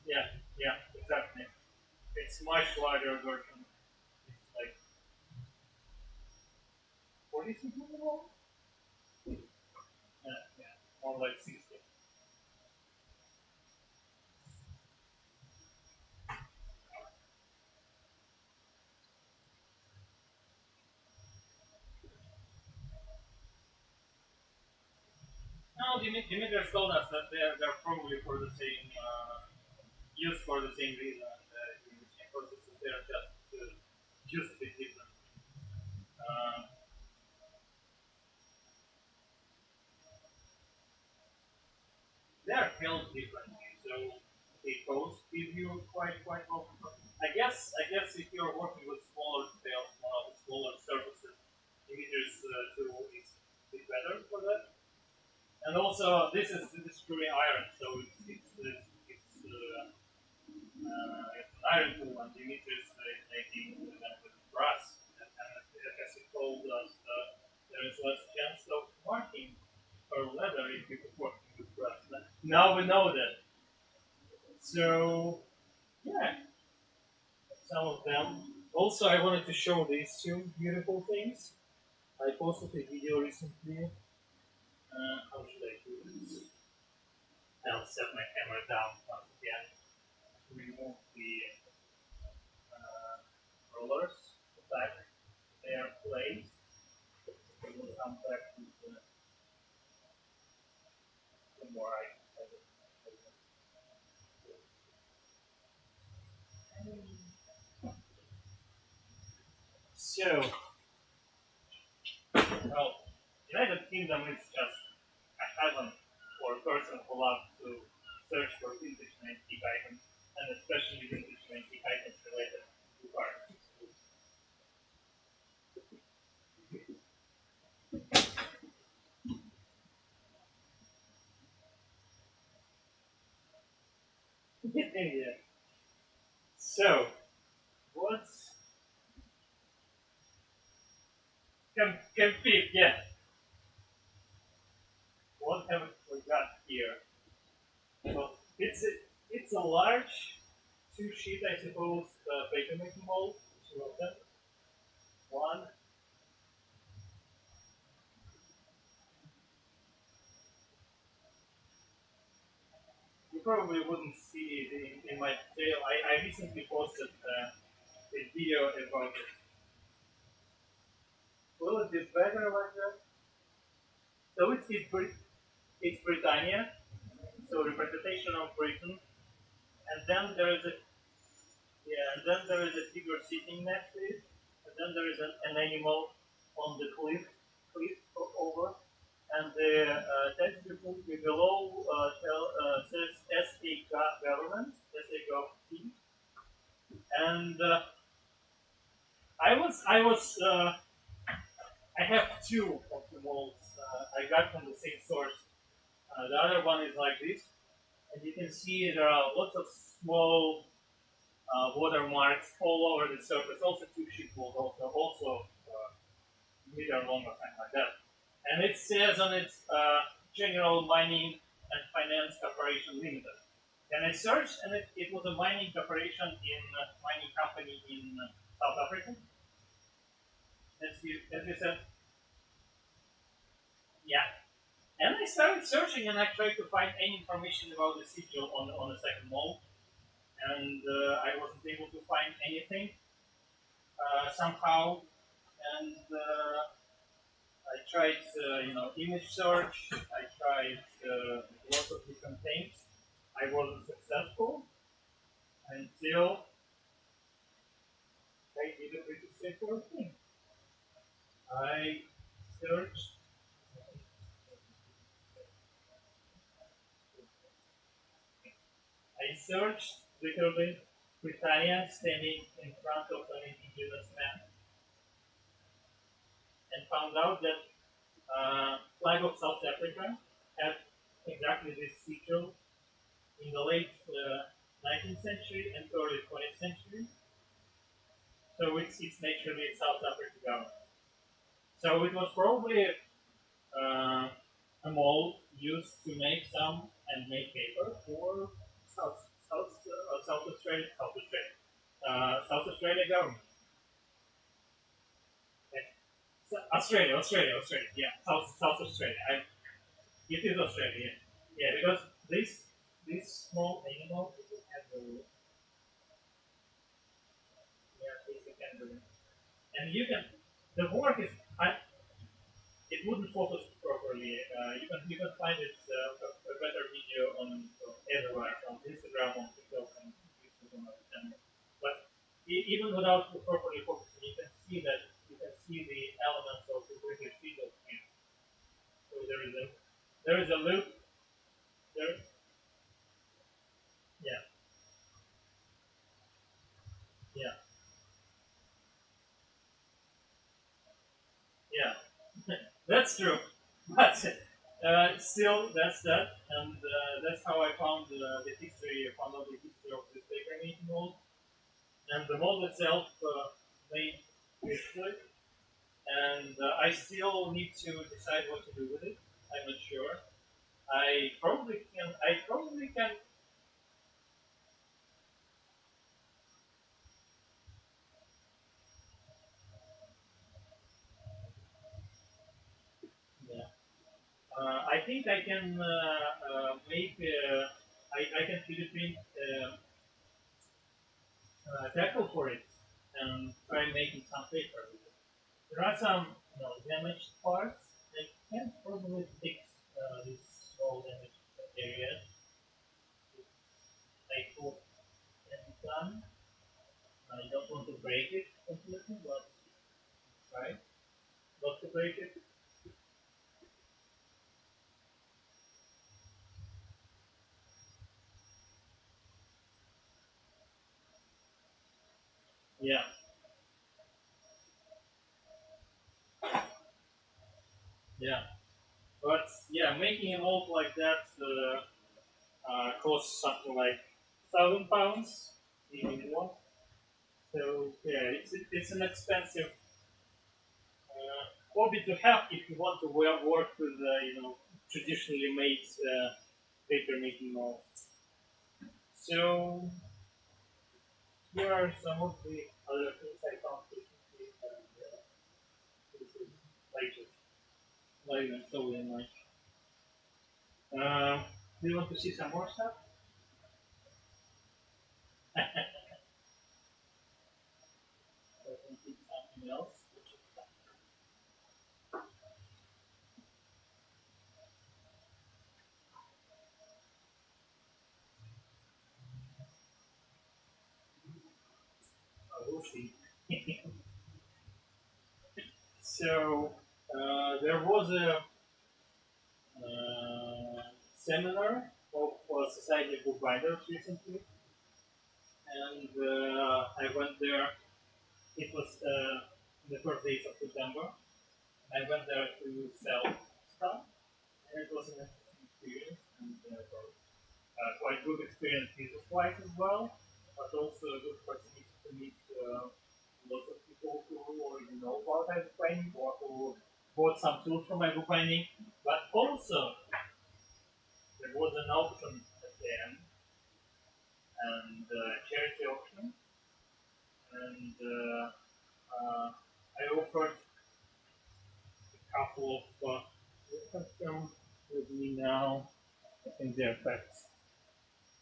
Yeah, yeah, exactly. It's much larger version. It's like 40 centimeters long. Yeah, yeah, more like 60. No, Dimitri's told us that they're probably for the same used for the same reason. In the same processes, they're just a bit different. Uh, they're built differently, so they both give you quite often. I guess if you're working with smaller scales, smaller surfaces, Dimitri's tool is a bit better for that. And also, this is purely iron, so it's an iron tool, and Dimitri's is making with brass. And as he told us, there is less chance of marking or leather if you working with brass. Now we know that. So yeah, some of them. Also, I wanted to show these two beautiful things. I posted a video recently. How should I do this? I'll set my camera down once again. Remove the rollers back their place. We will come back to the more items. So, well, United Kingdom is just a heaven for a person who loves to search for vintage and antique items, and especially vintage and antique items related to cars. Yeah. So, what's can fit? Yeah. What have we got here? Well, it's a large two-sheet, I suppose, paper making mold. Two of them. One. You probably wouldn't see it in my tail. I recently posted a video about it. Will it be better like that? So it's Britannia, so representation of Britain, and then there is a yeah, and then there is a figure sitting next to it, and then there is an animal on the cliff over, and the text below says SA government, SA gov T, and I have two of the molds I got from the same source. The other one is like this, and you can see there are lots of small watermarks all over the surface. Also, two sheet mold, also meter long or something like that. And it says on its General Mining and Finance Corporation Limited. And I searched, and it was a mining corporation mining company in South Africa. As you said, yeah. And I started searching, and I tried to find any information about the sigil on the second mold, and I wasn't able to find anything somehow. And I tried, image search. I tried lots of different things. I wasn't successful until I did a pretty simple thing. I searched. I searched literally Britannia standing in front of an indigenous man, and found out that flag of South Africa had exactly this feature in the late 19th century and early 20th century. So it's naturally South African government. So it was probably a mold used to make some handmade paper for South South Australia government. Australia. Yeah, South Australia. It is Australia. Yeah, because this small animal has a yeah, it's a kangaroo, and you can the work is it wouldn't focus properly. You can find it a better video on everywhere on Instagram, on TikTok, and YouTube and other channels. But even without properly focusing, you can see the elements of the British field here. So there is a loop there. Yeah, yeah, yeah. That's true. But still, that's that, and that's how I found the history. I found out the history of this paper making mold, and the mold itself made it good. And I still need to decide what to do with it. I'm not sure. I probably can. I probably can. Yeah. I think I can make. I can 3D print tackle for it and try making some paper with it. There are some damaged parts. I can probably fix these small damaged areas. I hope can be done. I don't want to break it completely, but try not to break it. Yeah, yeah. But yeah, making a mold like that costs something like £1,000, even more. So yeah, it's an expensive hobby to have if you want to work with traditionally made paper making molds. So here are some of the other things I found recently, and this is latest, not even totally much. Do you want to see some more stuff? I can see something else. We'll see. So there was a seminar of Society of Bookbinders recently, and I went there. It was the first days of September. I went there to sell stuff, and it was an interesting experience and quite good experience business-wise as well, but also a good opportunity to meet lots of people who already know about bookbinding or who bought some tools from my bookbinding. But also there was an auction at the end, and charity auction, and I offered a couple of look at them with me now. I think they're facts.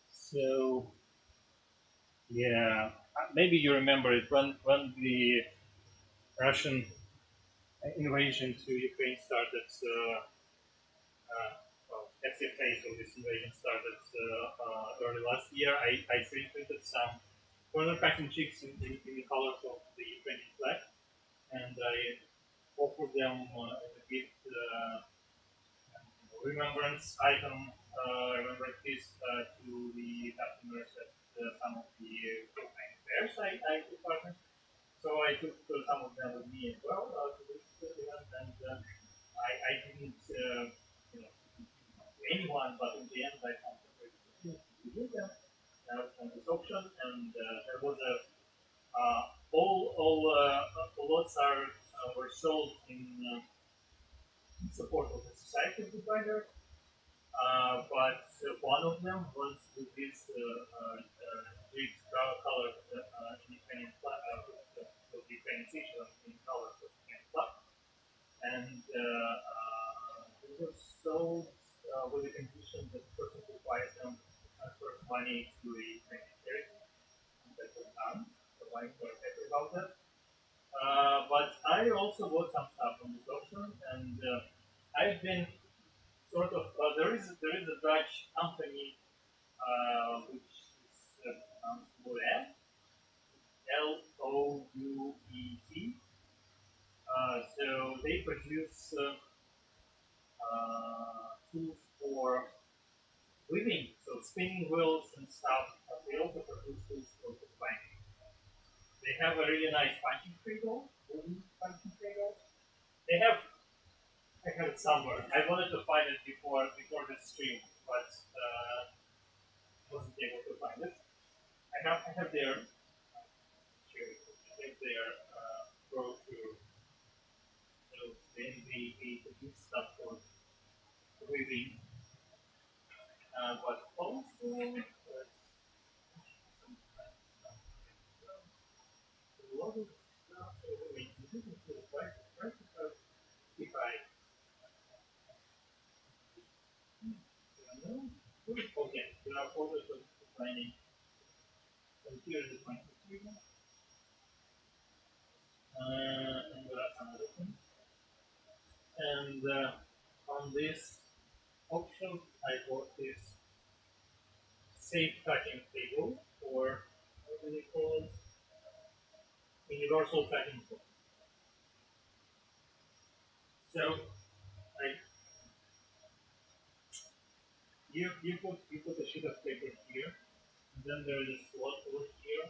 So yeah, maybe you remember it when the Russian invasion to Ukraine started. As the phase of this invasion started early last year, I printed some corner packing chicks in the colors of the Ukrainian flag, and I offered them as a gift remembrance item, remembrance piece to the customers at some of the fairs I took part in. So I took some of them with me as well to this event, and I didn't, anyone, but in the end I found a way to do them. On this auction, and there was a all lots were sold in support of the Society of Designers, but one of them was with this 3D money to a charity, and that was done. So I'm quite happy about that. But I also bought some stuff on this auction, and I've been sort of there is a Dutch company which is Loet, Louet. So they produce tools for weaving, so spinning wheels and stuff. But they also produce tools for bookbinding. They have a really nice punching cradle, wooden punching cradle. They have I have it somewhere. I wanted to find it before the stream, but wasn't able to find it. I have their brochure. So they produce stuff for weaving, but also a lot of stuff. I mean, this is the price if I don't know. Okay, there are photos of finding. So here's the point. And there are some other things. And on this option, I bought this safe cutting table, or what do they call it? Universal cutting tool. So, like, you put a sheet of paper here, and then there is a slot over here,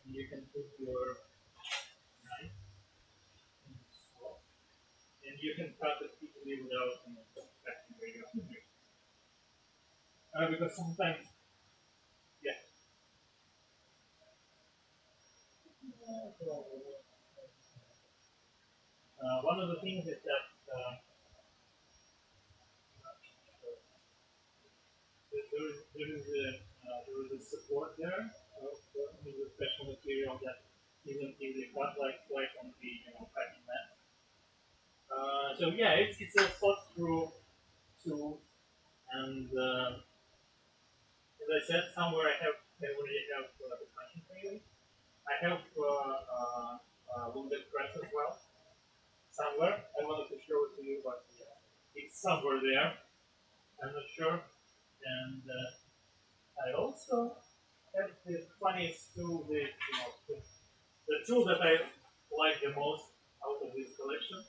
and you can put your knife in the slot, and you can cut it easily without cutting your fingers. Because sometimes, yeah. One of the things is that there is a support there. With a special material that isn't easily cut like on the packing mat. So yeah, it's a thought through tool, and as I said, somewhere I already have the punching training. I have a little bit press as well. Somewhere I wanted to show it to you, but it's somewhere there. I'm not sure, and I also have the funniest tool, the tool that I like the most out of this collection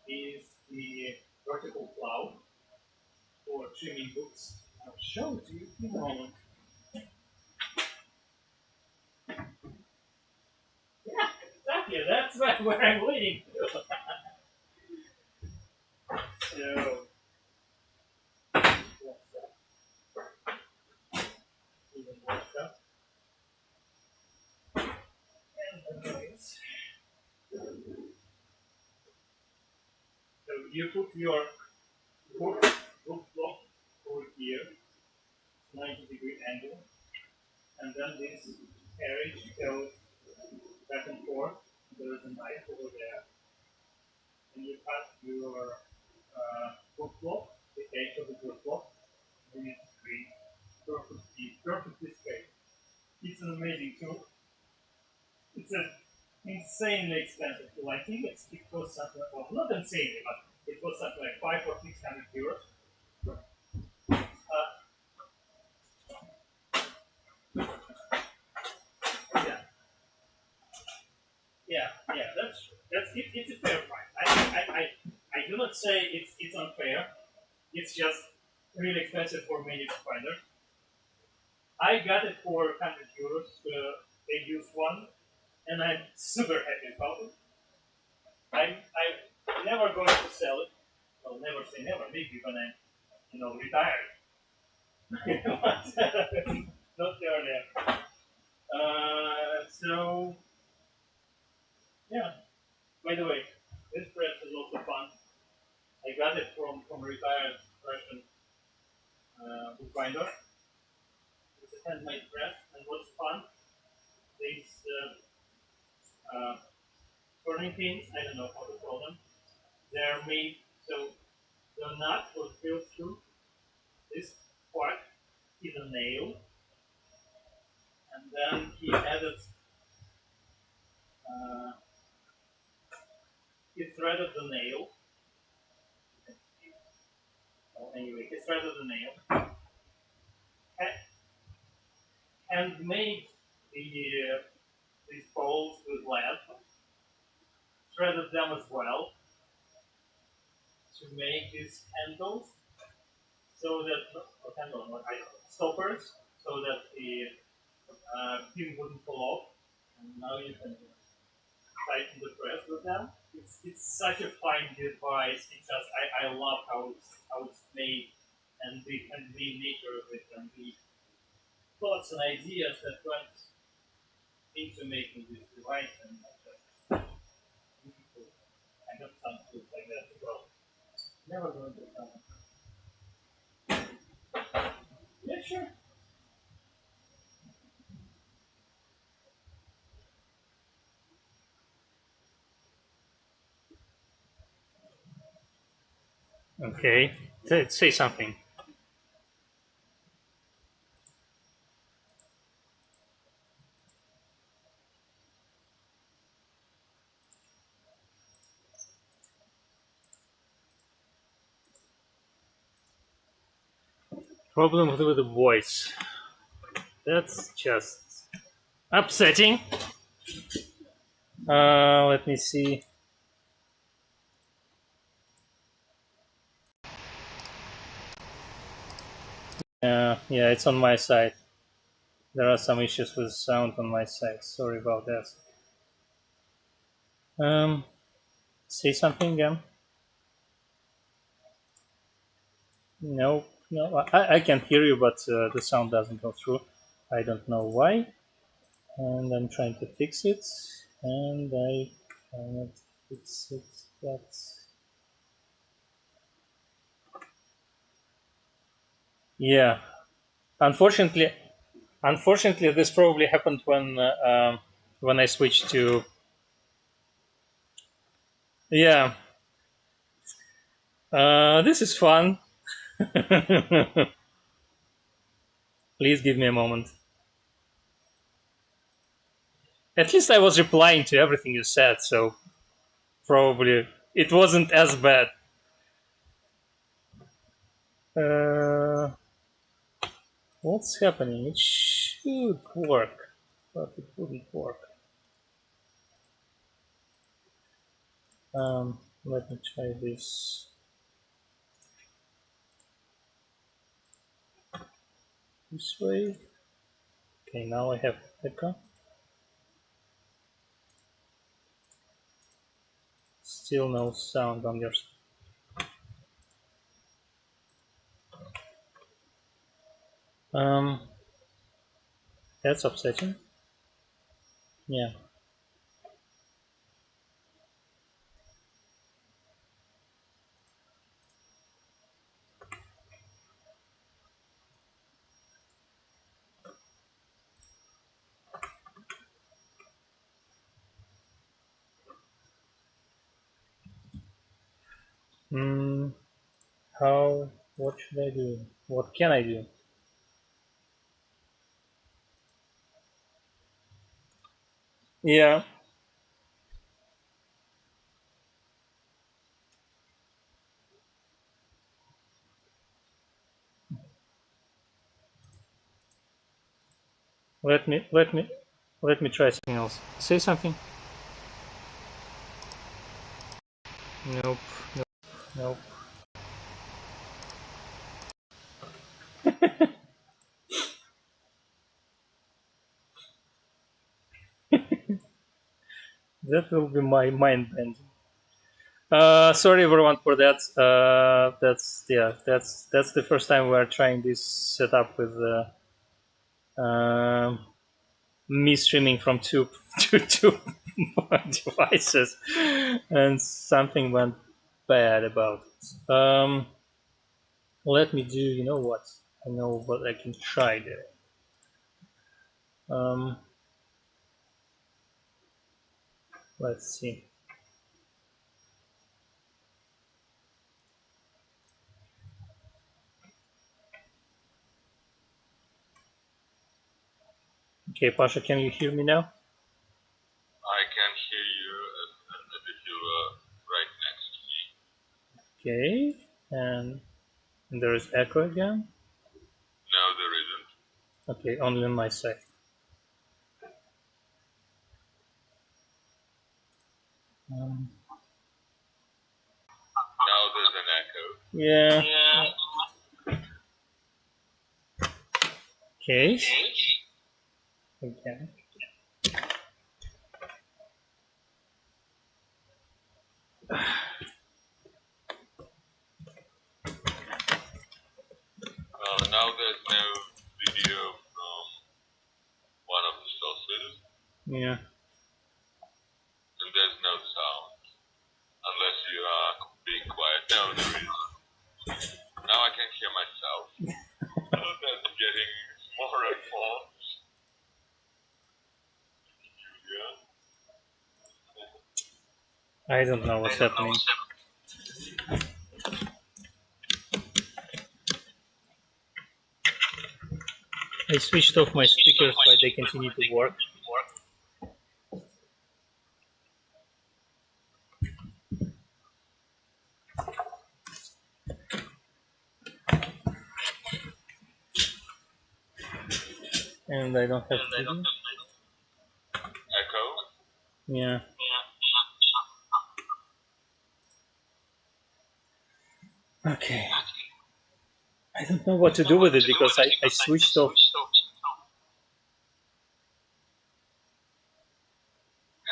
is the vertical plow for trimming books. I'll show it to you in a moment. Yeah, exactly. That's where I'm leading to. So, what's that? Even more stuff. And the noise. So you put your book, book block over here, 90-degree angle, and then this carriage goes back and forth. There is a knife over there, and you cut your book block, the edge of the book block, and it's straight, perfectly straight. It's an amazing tool. It's an insanely expensive tool. I think it costs something, well, not insanely, but it costs something like 500 or 600 euros. Yeah, yeah. It's a fair price. I do not say it's unfair. It's just really expensive for many providers. I got it for 100 euros, a used one, and I'm super happy about it. I'm never going to sell it. Well, never say never. Maybe when I'm, retired. But not earlier. So yeah. By the way, this press is also fun. I got it from a retired Russian bookbinder. It's a handmade press, and what's fun? These uh, turning pins. I don't know how to call them. They're made so the nut was built through this part is a nail, then he added, he threaded the nail. Well, anyway, he threaded the nail and made these poles with lead, threaded them as well to make these handles, so that stoppers, so that the pin wouldn't fall off. And now you can tighten the press with them. It's such a fine device. It's just I love how it's made and the nature of it and the thoughts and ideas that went into making this device, and just beautiful. I got some tools like that as well. Never going to tell them. Yeah, sure. Okay. Say something. Problem with the voice. That's just upsetting. Let me see. Yeah, it's on my side. There are some issues with sound on my side. Sorry about that. Say something again. No, no, I can hear you, but the sound doesn't go through. I don't know why. And I'm trying to fix it, and I cannot fix it. But yeah, unfortunately, this probably happened when I switched to. Yeah, this is fun. Please give me a moment. At least I was replying to everything you said, so probably it wasn't as bad. Uh, what's happening? It should work, but it wouldn't work. Let me try this way. Okay, now I have echo. Still no sound on yours. That's upsetting. Yeah. How? What should I do? What can I do? Yeah. Let me try something else. Say something. Nope. Nope. Nope. That will be my mind bending. Sorry everyone for that. That's the first time we're trying this setup with me streaming from two two devices, and something went bad about it. Let me do. You know what? I know what I can try there. Let's see. Okay, Pasha, can you hear me now? I can hear you as if you were right next to me. Okay, and there is echo again? No, there isn't. Okay, only on my side. Now there's an echo. Yeah. Okay. Okay. Now there's no video from one of the sources, Yeah. and there's no sound unless you are being quiet. No, there is. Now I can hear myself. That's getting more and more. Yeah. I don't know what's happening. I switched off my speakers, but they continue to work. And I don't have video. Echo? Yeah. Okay. I don't know what to do with it because I switched off.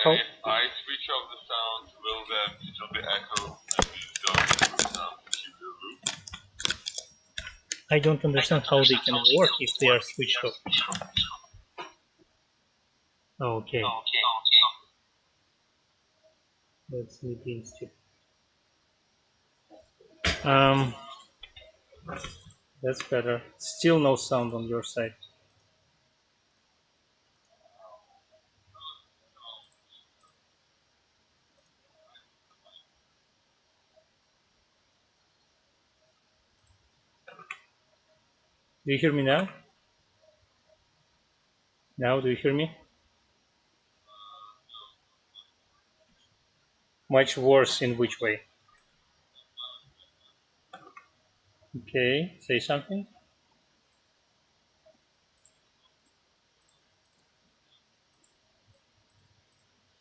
And if I switch off the sound, will there still be echo and these don't sound keep the loop? I don't understand how they can work if they are switched off. Okay. That's sleeping still. That's better. Still no sound on your side. Do you hear me now? Now, do you hear me? Much worse in which way? Okay, say something.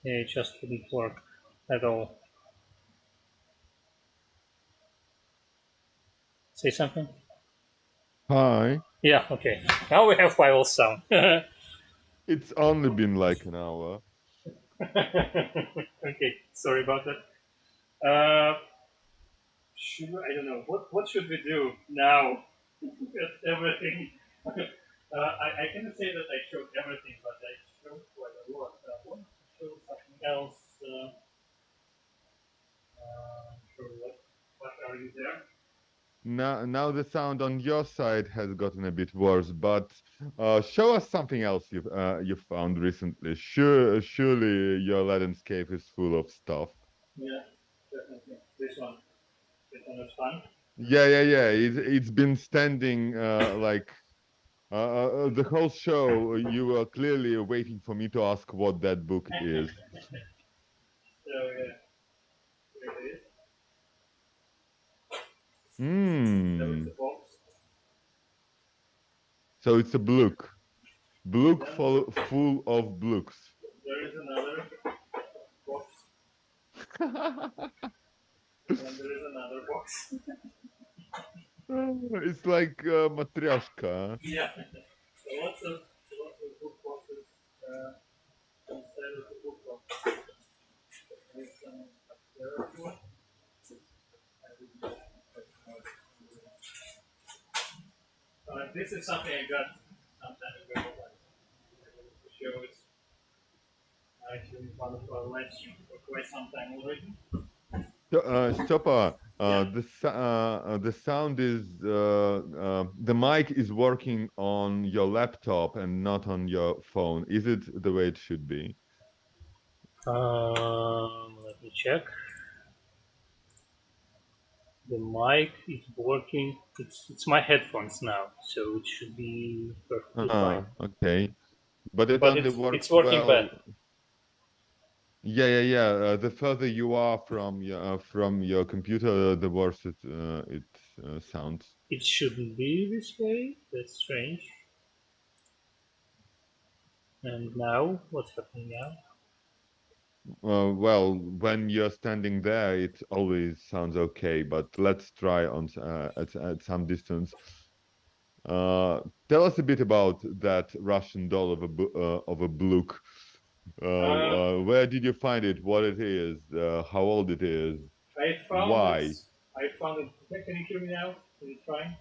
Yeah, it just didn't work at all. Say something. Hi. Yeah, okay. Now we have Pavel sound. It's only been like an hour. Okay, sorry about that. I don't know. What should we do now? With everything. I cannot say that I showed everything, but I showed quite a lot. I want to show something else. Sure, what are you there? Now the sound on your side has gotten a bit worse, but show us something else you found recently. Surely your landscape is full of stuff. Yeah, definitely. This one. This one is fun. Yeah. It's been standing like the whole show. You were clearly waiting for me to ask what that book is. So yeah, here it is. There is Hmm. the box. So it's a book. Book Then full of books. there is another box. And there is another box. It's like matryoshka. Yeah. So lots of book boxes inside of the book box. There's some there. This is something I got some time ago. The show is actually part of our live stream for quite some time already. Stepan, Yeah. the sound is the mic is working on your laptop and not on your phone. Is it the way it should be? Let me check. The mic is working. It's my headphones now, so it should be perfectly fine. Okay. But it but only it's works working bad. well. Yeah. The further you are from your computer, the worse it sounds. It shouldn't be this way. That's strange. And now, what's happening now? Well, when you're standing there, it always sounds okay. But let's try at some distance. Uh, Tell us a bit about that Russian doll of a book. Uh, Where did you find it? What it is? How old it is? I found it. Why? I found it. Can you hear me now? Can you try?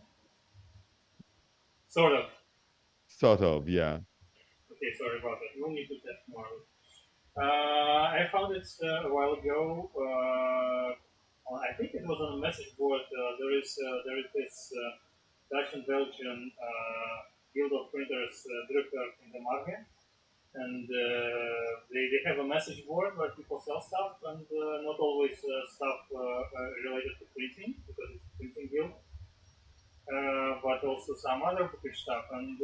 Sort of. Sort of, yeah. Okay, sorry about that. We'll need to test more. I found it a while ago. I think it was on a message board. There is this Dutch and Belgian Guild of Printers Drucker in the market, and they have a message board where people sell stuff, and not always stuff related to printing because it's a printing guild. But also some other bookish stuff. And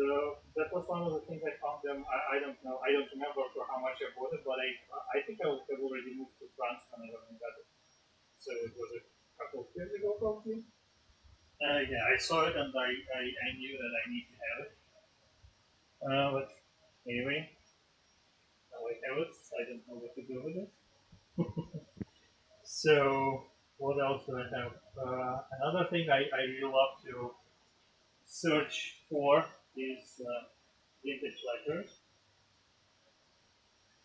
that was one of the things I found them. I don't know. I don't remember for how much I bought it, but I think I have already moved to France when I got it. So it was a couple of years ago, probably. Yeah, I saw it and I knew that I need to have it. But anyway, now I have it. I don't know what to do with it. So what else do I have? Another thing I really love to search for is vintage letters.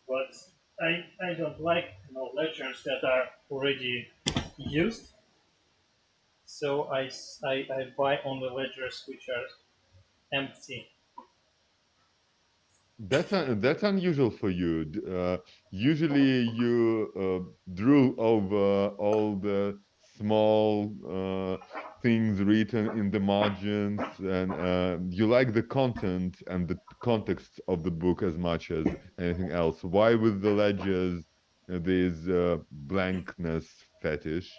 But I don't like ledgers that are already used. So I buy only ledgers which are empty. That's unusual for you. Usually you drew over all the small things written in the margins, and you like the content and the context of the book as much as anything else. Why with the ledgers, this blankness fetish?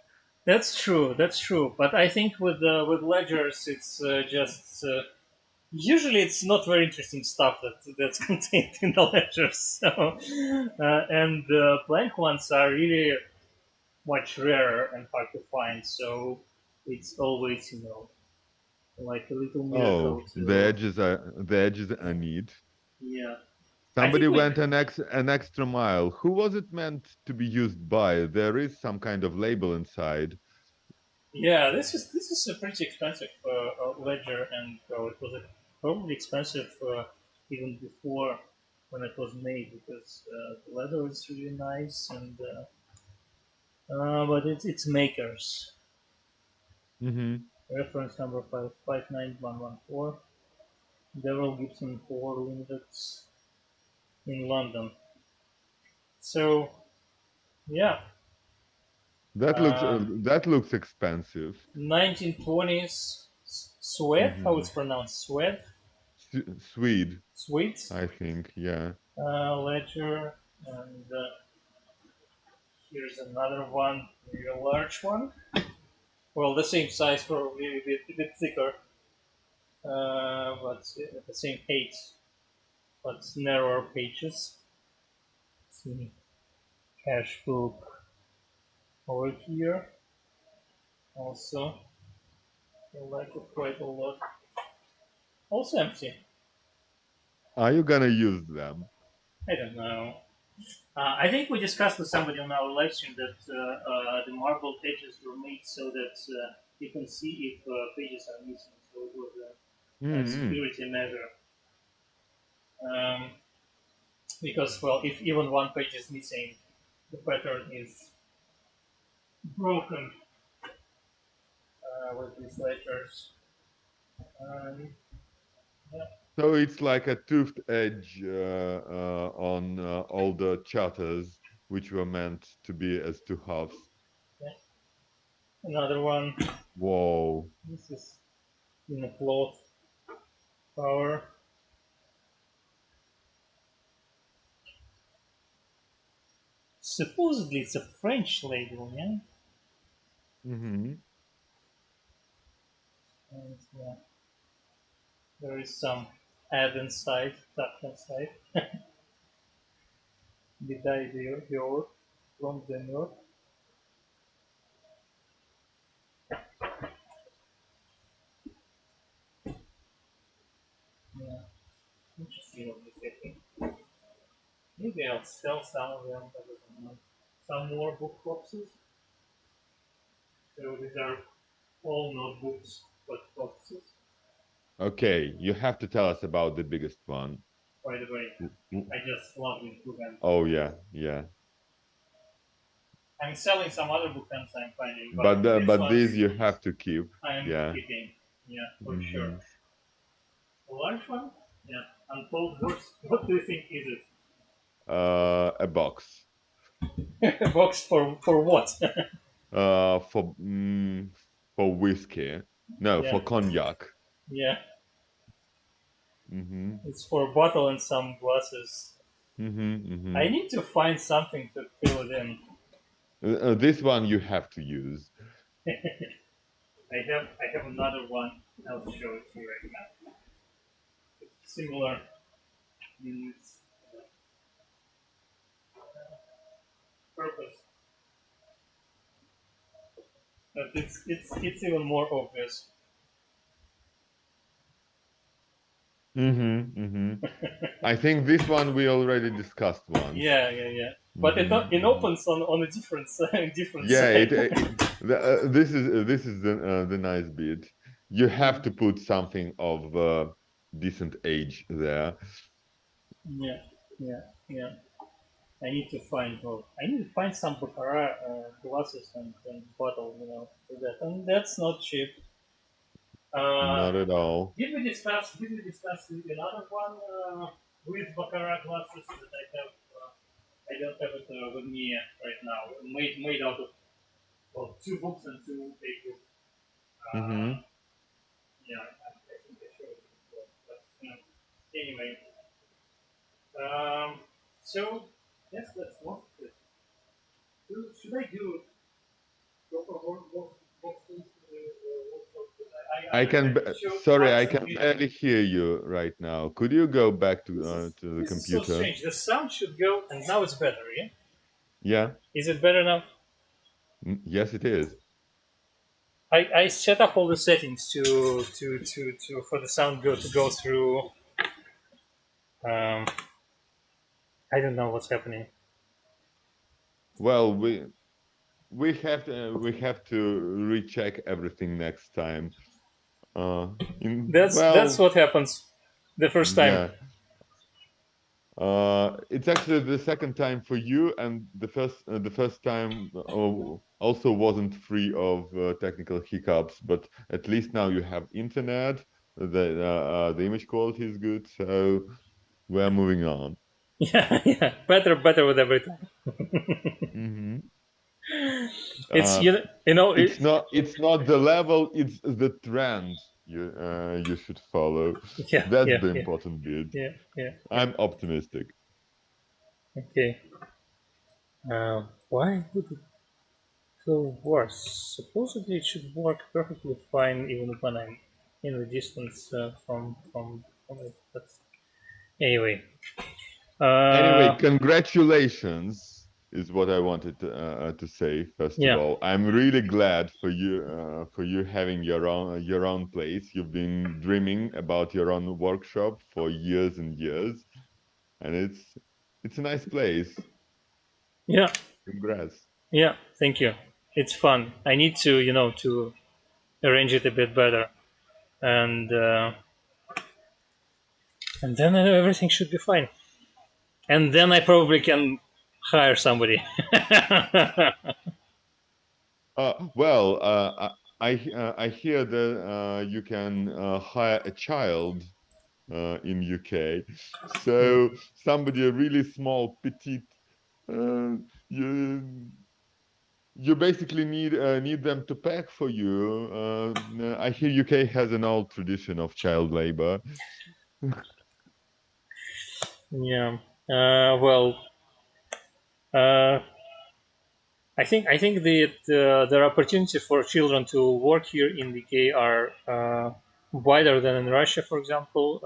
That's true. That's true. But I think with ledgers, it's just usually it's not very interesting stuff that's contained in the ledgers. So and blank ones are really much rarer and hard to find. So it's always like a little Oh, miracle to the edges are neat. yeah. I Somebody think we went an extra mile. Who was it meant to be used by? There is some kind of label inside. yeah. This is a pretty expensive ledger, and it was probably expensive even before when it was made because the leather is really nice and but it's makers Hmm. reference number 559114 Devil Gibson 4 Limited in London. So yeah, uh, That looks expensive. 1920s Swede. How Hmm. it's pronounced? Swede. Swede, Sweet I think. Yeah. ledger, and here's another one, a large one. Well, the same size, probably a bit thicker, but the same height, but narrower pages. Let's see, cash book over here. Also, I like it quite a lot. Also empty. Are you gonna use them? I don't know. I think we discussed with somebody on our live stream that the marble pages were made so that you can see if pages are missing. So it was a Hmm. security measure. Um, because, well, if even one page is missing, the pattern is broken with these letters. Um, yeah, So it's like a toothed edge on all the charters, which were meant to be as two halves. yeah. Another one. Whoa. This is in a cloth cover. Supposedly it's a French label, yeah? Hmm. And yeah, there is some. add inside, tuck inside. Detay your from the north. Yeah, interesting what you're thinking. Maybe I'll sell some of them. I don't know. Some more book boxes. So these are all notebooks, but boxes. Okay, you have to tell us about the biggest one. By the way, I just love this book and Oh yeah, yeah. I'm selling some other book and I'm finding, but this But one's these you have to keep. I'm Yeah. keeping. Yeah, for sure. Hmm. A large one? Yeah. Untold Words. What do you think is it? A box. A box for what? Uh, for mm, for whiskey. No, Yeah, for cognac. yeah. Mm-hmm. It's for a bottle and some glasses. Mm-hmm. I Mm-hmm. need to find something to fill it in. This one you have to use. I have another one. I'll show it to you right now. It's similar in its purpose, but it's even more obvious. Mm-hmm. Mm-hmm. I think this one we already discussed once. Yeah, yeah, yeah. But it Mm-hmm. it Mm-hmm. opens on a different side, different Yeah, side. this is the nice bit. You have Yeah, to put something of decent age there. yeah, yeah, yeah. I need to find some Baccarat glasses and bottle, for that. And that's not cheap. Uh, Not at all. did we discuss another one with Baccarat glasses that I have? I don't have it with me right now. Made out of well, two books and two paper. Mm-hmm. Yeah, I think I showed it before. But anyway, um, so yes, that's most of it. Should I do proper boxes? I can, I showed sorry, I parts of can it. barely hear you right now. Could you go back This is to the this is so computer? strange. The sound should go, and now it's better. Yeah, Yeah. is it better now? Yes, it is. I set up all the settings to for the sound go through. Um, I don't know what's happening. Well, we have to recheck everything next time. That's Well, what happens the first time. yeah. It's actually the second time for you, and the first time also wasn't free of technical hiccups. But at least now you have internet. The image quality is good, so we're moving on. Yeah, yeah, better with every time. Hmm. It's Uh, it, it's not the level, it's the trend you should follow. yeah, That's yeah, the yeah, important bit. yeah, yeah, yeah. I'm optimistic. Okay. Why would it go worse? Supposedly it should work perfectly fine even when I'm in the distance from it. But anyway, Anyway, uh, congratulations is what I wanted to say. First of yeah, all, I'm really glad for you having your own place. You've been dreaming about your own workshop for years and years, and it's a nice place. yeah, Congrats. yeah. Thank you. It's fun. I need to to arrange it a bit better, and then everything should be fine. And then I probably can hire somebody. Well, I hear that you can hire a child in UK. Hmm. So somebody really small, petite. You basically need them to pack for you. I hear UK has an old tradition of child labor. Yeah. Well, uh, I think the opportunity for children to work here in the UK are wider than in Russia, for example.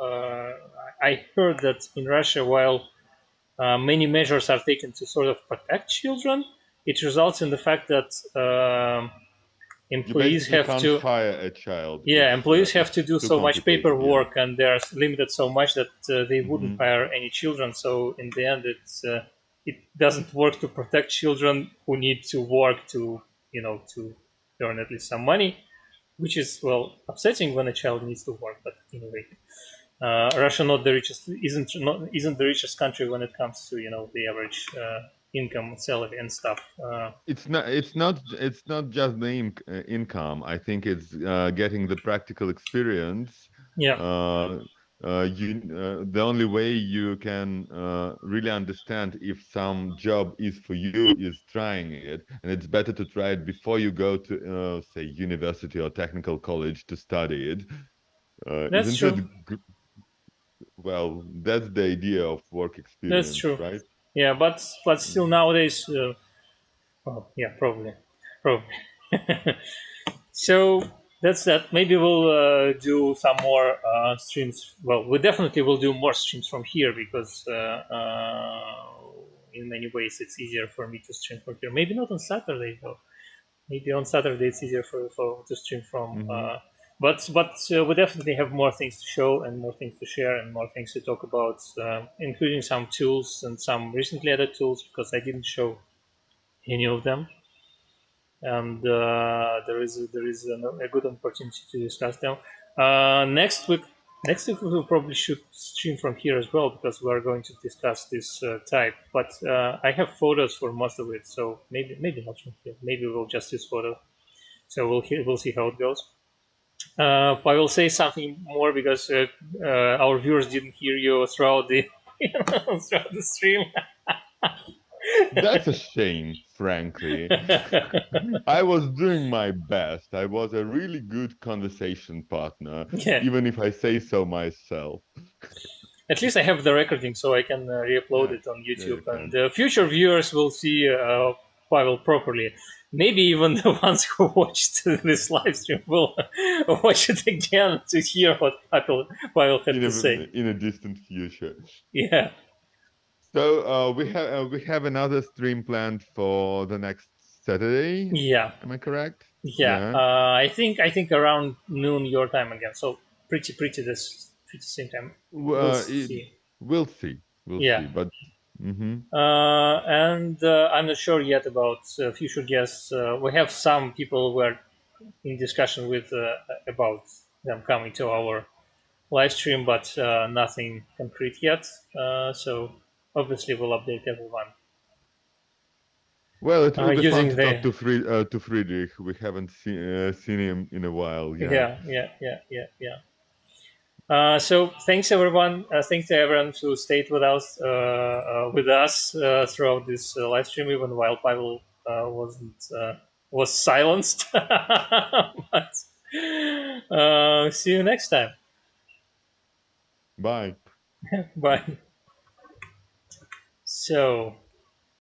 I heard that in Russia, while many measures are taken to sort of protect children, it results in the fact that You employees basically have can't to, fire a child yeah, employees have to it's do too so much complicated. Yeah. paperwork, and they're limited so much that they wouldn't Hmm. hire any children. So in the end, it doesn't work to protect children who need to work to, to earn at least some money, which is, well, upsetting when a child needs to work. But anyway, Russia not the richest isn't the richest country when it comes to the average income, salary, and stuff. It's not just the income. I think it's getting the practical experience. Yeah, Uh, the only way you can really understand if some job is for you is trying it, and it's better to try it before you go to say university or technical college to study it. that's Isn't true. it? Well, that's the idea of work That's experience, true. right? Yeah, but still nowadays, well, yeah, probably. So that's that. Maybe we'll do some more streams. Well, we definitely will do more streams from here because in many ways it's easier for me to stream from here. Maybe not on Saturday though. Maybe on Saturday it's easier for to stream from. Mm-hmm. But we definitely have more things to show and more things to share and more things to talk about, including some tools and some recently added tools because I didn't show any of them, and there is a good opportunity to discuss them. Next week, we will probably should stream from here as well because we are going to discuss this type. But I have photos for most of it, so maybe not from here. Maybe we'll just use photos. So we'll see how it goes. I will say something more because our viewers didn't hear you throughout the throughout the stream. That's a shame, frankly. I was doing my best. I was a really good conversation partner, Yeah. even if I say so myself. At least I have the recording, so I can re-upload Yeah, it on yeah, YouTube, you and can. future viewers will see Pavel properly. Maybe even the ones who watched this live stream will watch it again to hear what Pavel had to say. In a distant future. Yeah, So we have another stream planned for the next Saturday. yeah, Am I correct? yeah. Yeah. I think around noon your time again. So pretty same time. We'll Well, see. we'll see. We'll Yeah. see. But hmm And I'm not sure yet about future guests. We have some people who are in discussion with about them coming to our live stream, but nothing concrete yet. So obviously, we'll update everyone well, it will be fun using to talk the to Friedrich. We haven't seen him in a while. Yeah. yeah. So thanks everyone. Thanks to everyone who stayed with us throughout this live stream, even while Pavel wasn't was silenced. But see you next time. Bye. Bye. So.